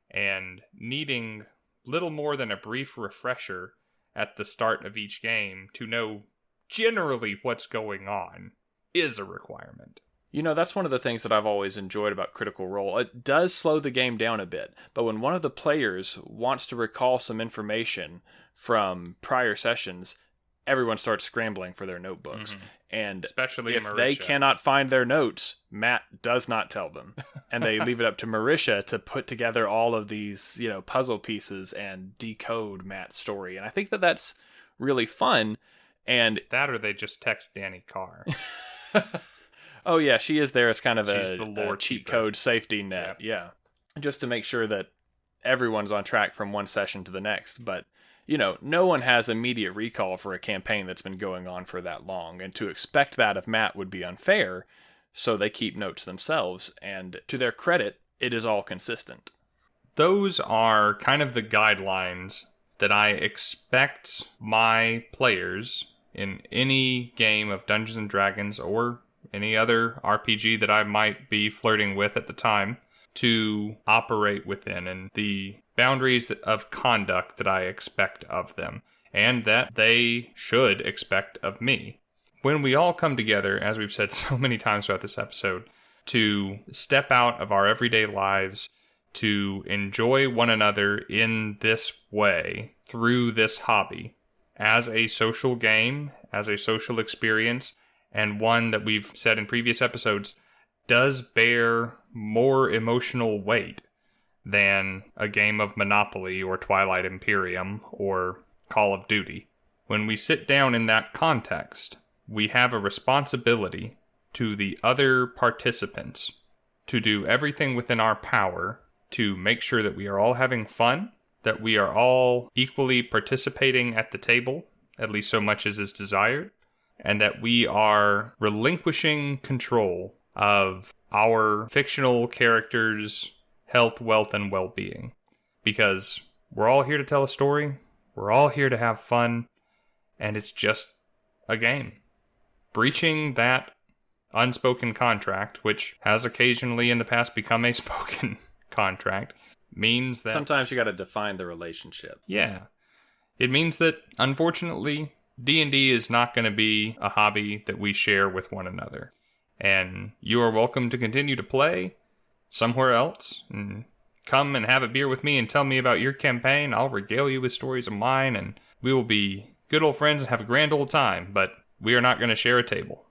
and needing little more than a brief refresher at the start of each game to know generally what's going on, is a requirement. That's one of the things that I've always enjoyed about Critical Role. It does slow the game down a bit, but when one of the players wants to recall some information from prior sessions, everyone starts scrambling for their notebooks. Mm-hmm. And especially if Marisha. they cannot find their notes, Matt does not tell them. And they leave it up to Marisha to put together all of these, puzzle pieces and decode Matt's story. And I think that that's really fun. And that, or they just text Danny Carr. Oh, yeah, she is there as kind of She's the lore a cheat keeper. code safety net. Yeah. Just to make sure that everyone's on track from one session to the next. But, no one has immediate recall for a campaign that's been going on for that long. And to expect that of Matt would be unfair. So they keep notes themselves. And to their credit, it is all consistent. Those are kind of the guidelines that I expect my players in any game of Dungeons and Dragons or any other RPG that I might be flirting with at the time to operate within, and the boundaries of conduct that I expect of them, and that they should expect of me. When we all come together, as we've said so many times throughout this episode, to step out of our everyday lives, to enjoy one another in this way, through this hobby, as a social game, as a social experience, and one that we've said in previous episodes does bear more emotional weight than a game of Monopoly or Twilight Imperium or Call of Duty. When we sit down in that context, we have a responsibility to the other participants to do everything within our power to make sure that we are all having fun, that we are all equally participating at the table, at least so much as is desired, and that we are relinquishing control of our fictional characters' health, wealth, and well-being. Because we're all here to tell a story, we're all here to have fun, and it's just a game. Breaching that unspoken contract, which has occasionally in the past become a spoken contract, means that sometimes you got to define the relationship. Yeah. It means that, unfortunately, D&D is not going to be a hobby that we share with one another. And you are welcome to continue to play somewhere else and come and have a beer with me and tell me about your campaign. I'll regale you with stories of mine, and we will be good old friends and have a grand old time, but we are not going to share a table.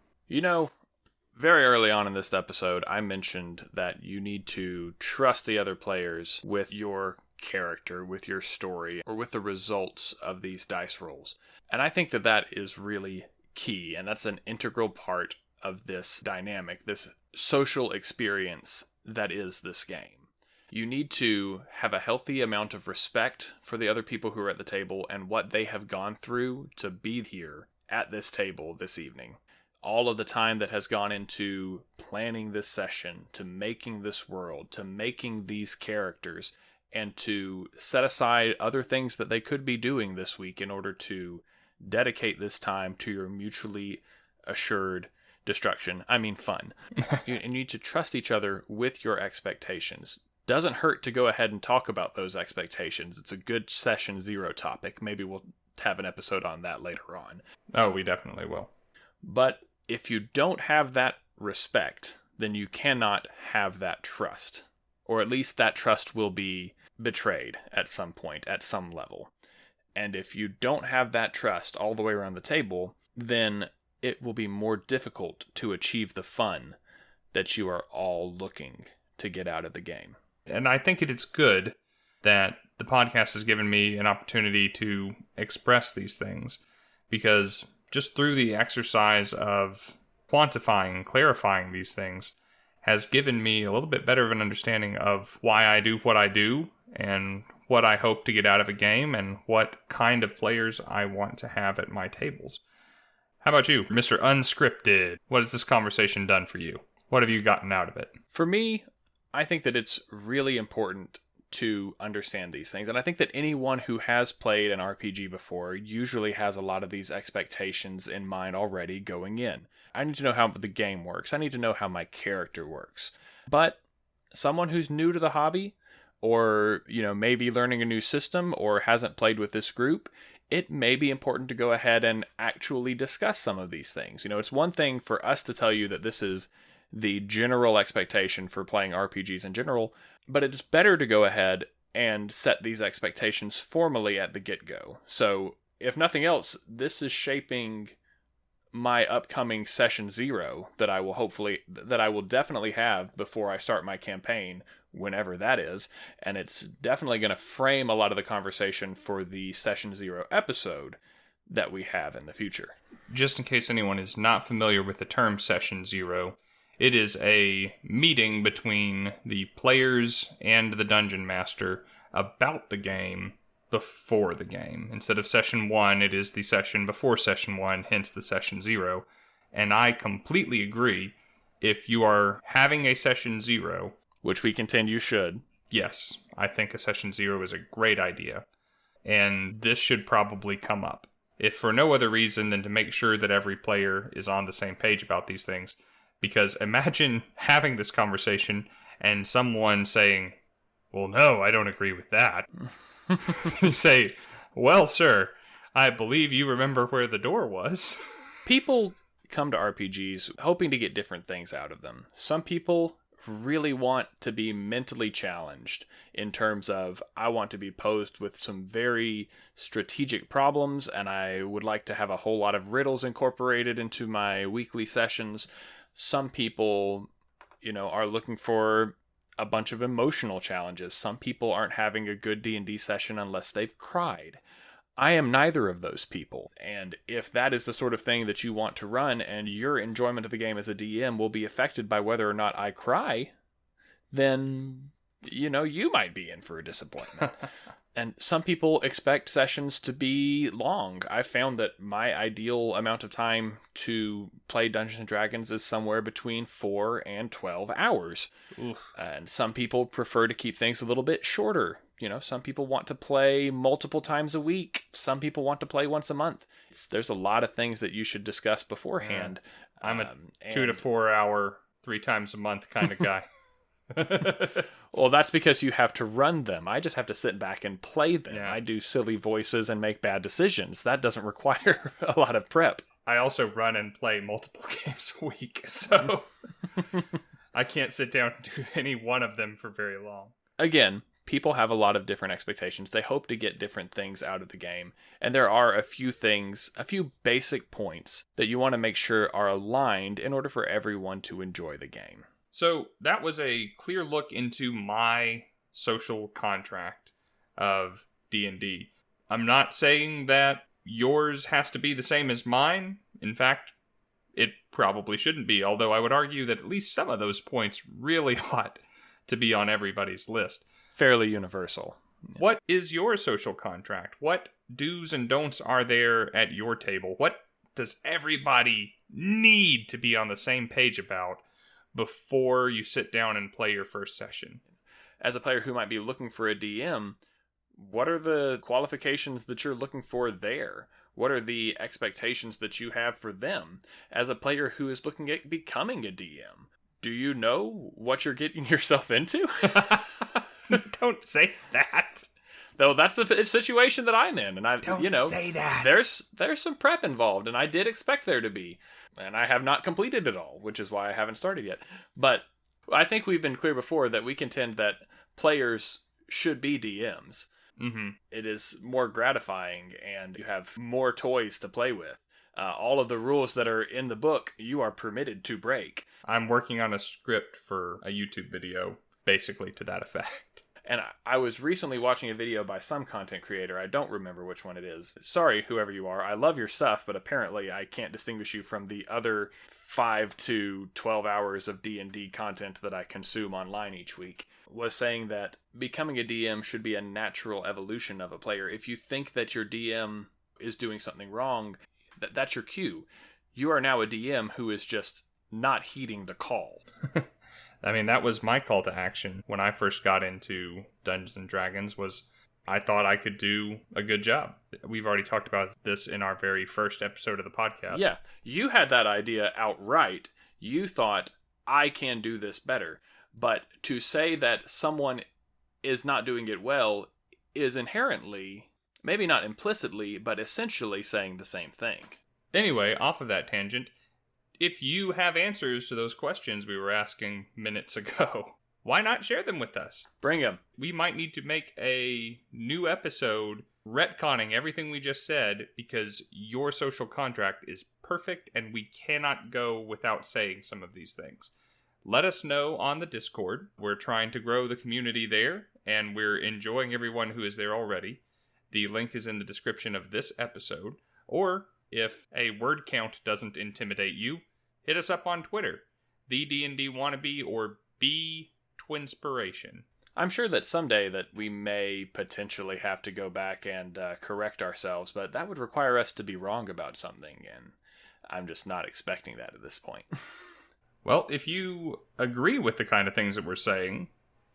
Very early on in this episode, I mentioned that you need to trust the other players with your character, with your story, or with the results of these dice rolls. And I think that that is really key, and that's an integral part of this dynamic, this social experience that is this game. You need to have a healthy amount of respect for the other people who are at the table and what they have gone through to be here at this table this evening. All of the time that has gone into planning this session, to making this world, to making these characters, and to set aside other things that they could be doing this week in order to dedicate this time to your mutually assured destruction. I mean fun. You need to trust each other with your expectations. Doesn't hurt to go ahead and talk about those expectations. It's a good session zero topic. Maybe we'll have an episode on that later on. Oh, we definitely will. But if you don't have that respect, then you cannot have that trust. Or at least that trust will be betrayed at some point, at some level. And if you don't have that trust all the way around the table, then it will be more difficult to achieve the fun that you are all looking to get out of the game. And I think it is good that the podcast has given me an opportunity to express these things, because just through the exercise of quantifying and clarifying these things has given me a little bit better of an understanding of why I do what I do and what I hope to get out of a game and what kind of players I want to have at my tables. How about you, Mr. Unscripted? What has this conversation done for you? What have you gotten out of it? For me, I think that it's really important to understand these things. And I think that anyone who has played an RPG before usually has a lot of these expectations in mind already going in. I need to know how the game works. I need to know how my character works. But someone who's new to the hobby, or, maybe learning a new system, or hasn't played with this group, it may be important to go ahead and actually discuss some of these things. It's one thing for us to tell you that this is the general expectation for playing RPGs in general, but it's better to go ahead and set these expectations formally at the get-go. So, if nothing else, this is shaping my upcoming session 0 that I will definitely have before I start my campaign, whenever that is, and it's definitely going to frame a lot of the conversation for the session 0 episode that we have in the future. Just in case anyone is not familiar with the term session 0, it is a meeting between the players and the dungeon master about the game before the game. Instead of session 1, it is the session before session 1, hence the session 0. And I completely agree. If you are having a session 0, which we contend you should. Yes, I think a session 0 is a great idea. And this should probably come up, if for no other reason than to make sure that every player is on the same page about these things. Because imagine having this conversation and someone saying, well, no, I don't agree with that. You say, well, sir, I believe you remember where the door was. People come to RPGs hoping to get different things out of them. Some people really want to be mentally challenged in terms of, I want to be posed with some very strategic problems, and I would like to have a whole lot of riddles incorporated into my weekly sessions. Some people, are looking for a bunch of emotional challenges. Some people aren't having a good D&D session unless they've cried. I am neither of those people. And if that is the sort of thing that you want to run, and your enjoyment of the game as a DM will be affected by whether or not I cry, then, you might be in for a disappointment. And some people expect sessions to be long. I've found that my ideal amount of time to play Dungeons & Dragons is somewhere between 4 and 12 hours. Oof. And some people prefer to keep things a little bit shorter. Some people want to play multiple times a week. Some people want to play once a month. There's a lot of things that you should discuss beforehand. I'm a 2 to 4 hour, 3 times a month kind of guy. Well, that's because you have to run them. I just have to sit back and play them. Yeah. I do silly voices and make bad decisions. That doesn't require a lot of prep. I also run and play multiple games a week, so I can't sit down and do any one of them for very long. Again, people have a lot of different expectations. They hope to get different things out of the game. And there are a few basic points that you want to make sure are aligned in order for everyone to enjoy the game. So that was a clear look into my social contract of D&D. I'm not saying that yours has to be the same as mine. In fact, it probably shouldn't be, although I would argue that at least some of those points really ought to be on everybody's list. Fairly universal. What is your social contract? What do's and don'ts are there at your table? What does everybody need to be on the same page about before you sit down and play your first session? As a player who might be looking for a DM, what are the qualifications that you're looking for there? What are the expectations that you have for them? As a player who is looking at becoming a DM, do you know what you're getting yourself into? Don't say that. Though that's the situation that I'm in, and Don't say that. There's some prep involved, and I did expect there to be, and I have not completed it all, which is why I haven't started yet. But I think we've been clear before that we contend that players should be DMs. It is more gratifying, and you have more toys to play with. All of the rules that are in the book, you are permitted to break. I'm working on a script for a YouTube video, basically to that effect. And I was recently watching a video by some content creator. I don't remember which one it is. Sorry, whoever you are. I love your stuff, but apparently I can't distinguish you from the other 5 to 12 hours of D&D content that I consume online each week. Was saying that becoming a DM should be a natural evolution of a player. If you think that your DM is doing something wrong, that's your cue. You are now a DM who is just not heeding the call. I mean, that was my call to action when I first got into Dungeons & Dragons, was I thought I could do a good job. We've already talked about this in our very first episode of the podcast. Yeah, you had that idea outright. You thought, I can do this better. But to say that someone is not doing it well is inherently, maybe not implicitly, but essentially saying the same thing. Anyway, off of that tangent, if you have answers to those questions we were asking minutes ago, why not share them with us? Bring them. We might need to make a new episode retconning everything we just said, because your social contract is perfect and we cannot go without saying some of these things. Let us know on the Discord. We're trying to grow the community there, and we're enjoying everyone who is there already. The link is in the description of this episode. Or, if a word count doesn't intimidate you, hit us up on Twitter, the D&D Wannabe or B Twinspiration. I'm sure that someday that we may potentially have to go back and correct ourselves, but that would require us to be wrong about something, and I'm just not expecting that at this point. Well, if you agree with the kind of things that we're saying,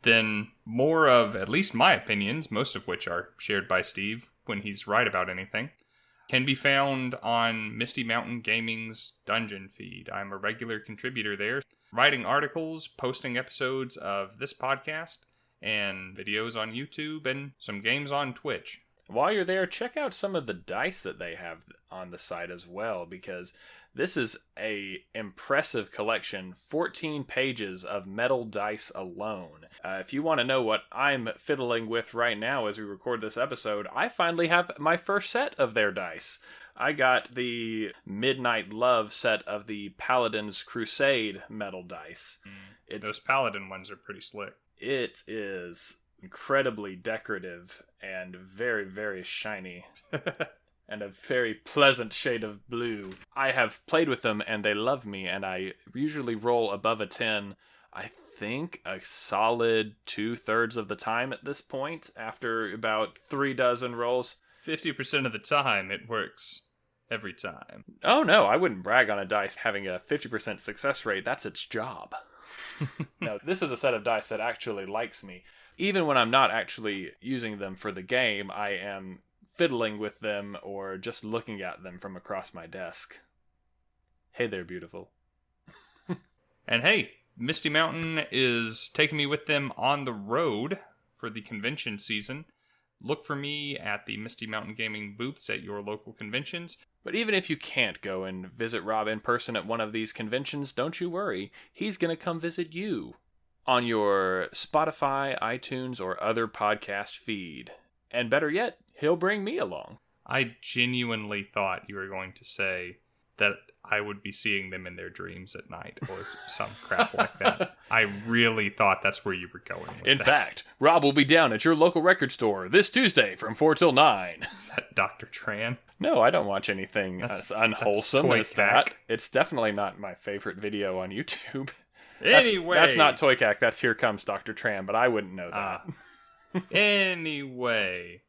then more of at least my opinions, most of which are shared by Steve when he's right about anything, can be found on Misty Mountain Gaming's Dungeon feed. I'm a regular contributor there, writing articles, posting episodes of this podcast, and videos on YouTube, and some games on Twitch. While you're there, check out some of the dice that they have on the site as well, because this is a impressive collection, 14 pages of metal dice alone. If you want to know what I'm fiddling with right now as we record this episode, I finally have my first set of their dice. I got the Midnight Love set of the Paladin's Crusade metal dice. Those Paladin ones are pretty slick. It is incredibly decorative and very, very shiny. And a very pleasant shade of blue. I have played with them and they love me, and I usually roll above a 10, I think a solid 2/3 of the time at this point, after about 3 dozen rolls. 50% of the time it works every time. Oh no, I wouldn't brag on a dice having a 50% success rate. That's its job. No, this is a set of dice that actually likes me. Even when I'm not actually using them for the game, I am fiddling with them or just looking at them from across my desk. Hey there, beautiful. And hey, Misty Mountain is taking me with them on the road for the convention season. Look for me at the Misty Mountain Gaming booths at your local conventions. But even if you can't go and visit Rob in person at one of these conventions, don't you worry. He's going to come visit you on your Spotify, iTunes, or other podcast feed. And better yet, he'll bring me along. I genuinely thought you were going to say that I would be seeing them in their dreams at night or some crap like that. I really thought that's where you were going with In fact, Rob will be down at your local record store this Tuesday from 4 till 9. Is that Dr. Tran? No, I don't watch anything as unwholesome as that. It's definitely not my favorite video on YouTube. Anyway. That's not Toy Cack, that's Here Comes Dr. Tran, but I wouldn't know that. Anyway,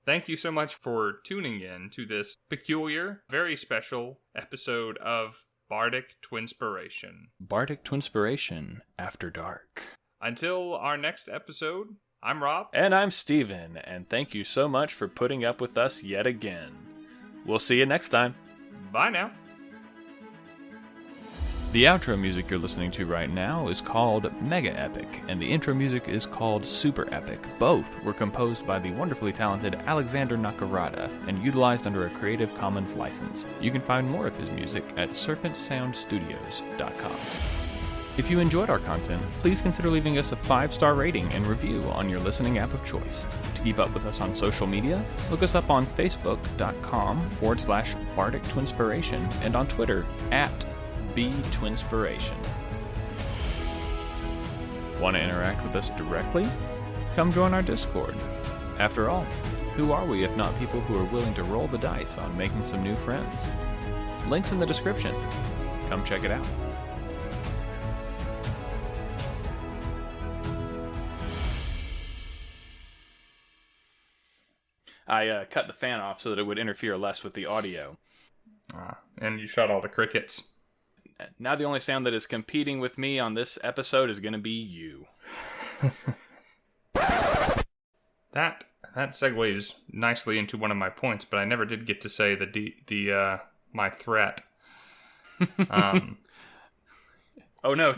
thank you so much for tuning in to this peculiar, very special episode of Bardic Twinspiration. Bardic Twinspiration After Dark. Until our next episode, I'm Rob. And I'm Steven, and thank you so much for putting up with us yet again. We'll see you next time. Bye now. The outro music you're listening to right now is called Mega Epic, and the intro music is called Super Epic. Both were composed by the wonderfully talented Alexander Nakarada and utilized under a Creative Commons license. You can find more of his music at serpentsoundstudios.com. If you enjoyed our content, please consider leaving us a 5-star rating and review on your listening app of choice. To keep up with us on social media, look us up on facebook.com/Bardic Twinspiration and on Twitter @BTwinspiration. Want to interact with us directly? Come join our Discord. After all, who are we if not people who are willing to roll the dice on making some new friends? Links in the description. Come check it out. I cut the fan off so that it would interfere less with the audio. And you shot all the crickets. Now the only sound that is competing with me on this episode is going to be you. That segues nicely into one of my points, but I never did get to say my threat. Oh no,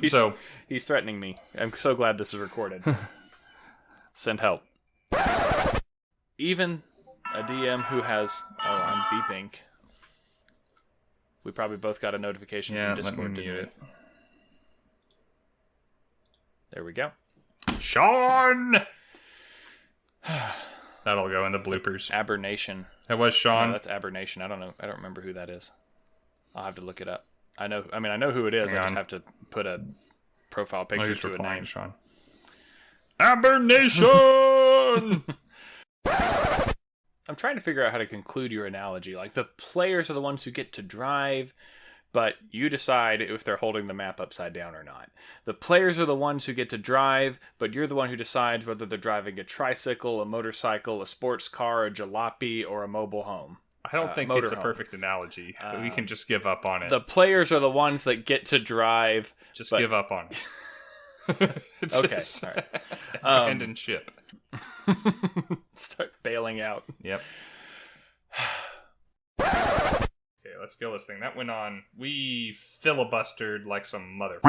he's threatening me. I'm so glad this is recorded. Send help. Even a DM who has... Oh, I'm beeping. We probably both got a notification from Discord. Let me mute it. There we go. Sean! That'll go in the bloopers. Abernation. That was Sean. No, that's Abernation. I don't know. I don't remember who that is. I'll have to look it up. I know who it is. I just have to put a profile picture to a name. Sean. Abernation! I'm trying to figure out how to conclude your analogy. Like, the players are the ones who get to drive, but you decide if they're holding the map upside down or not. The players are the ones who get to drive, but you're the one who decides whether they're driving a tricycle, a motorcycle, a sports car, a jalopy, or a mobile home. I don't think it's a perfect analogy. We can just give up on it. The players are the ones that get to drive. Just give up on it. Okay, all right. Abandon ship. Start bailing out. Yep. Okay, let's kill this thing. That went on. We filibustered like some mother...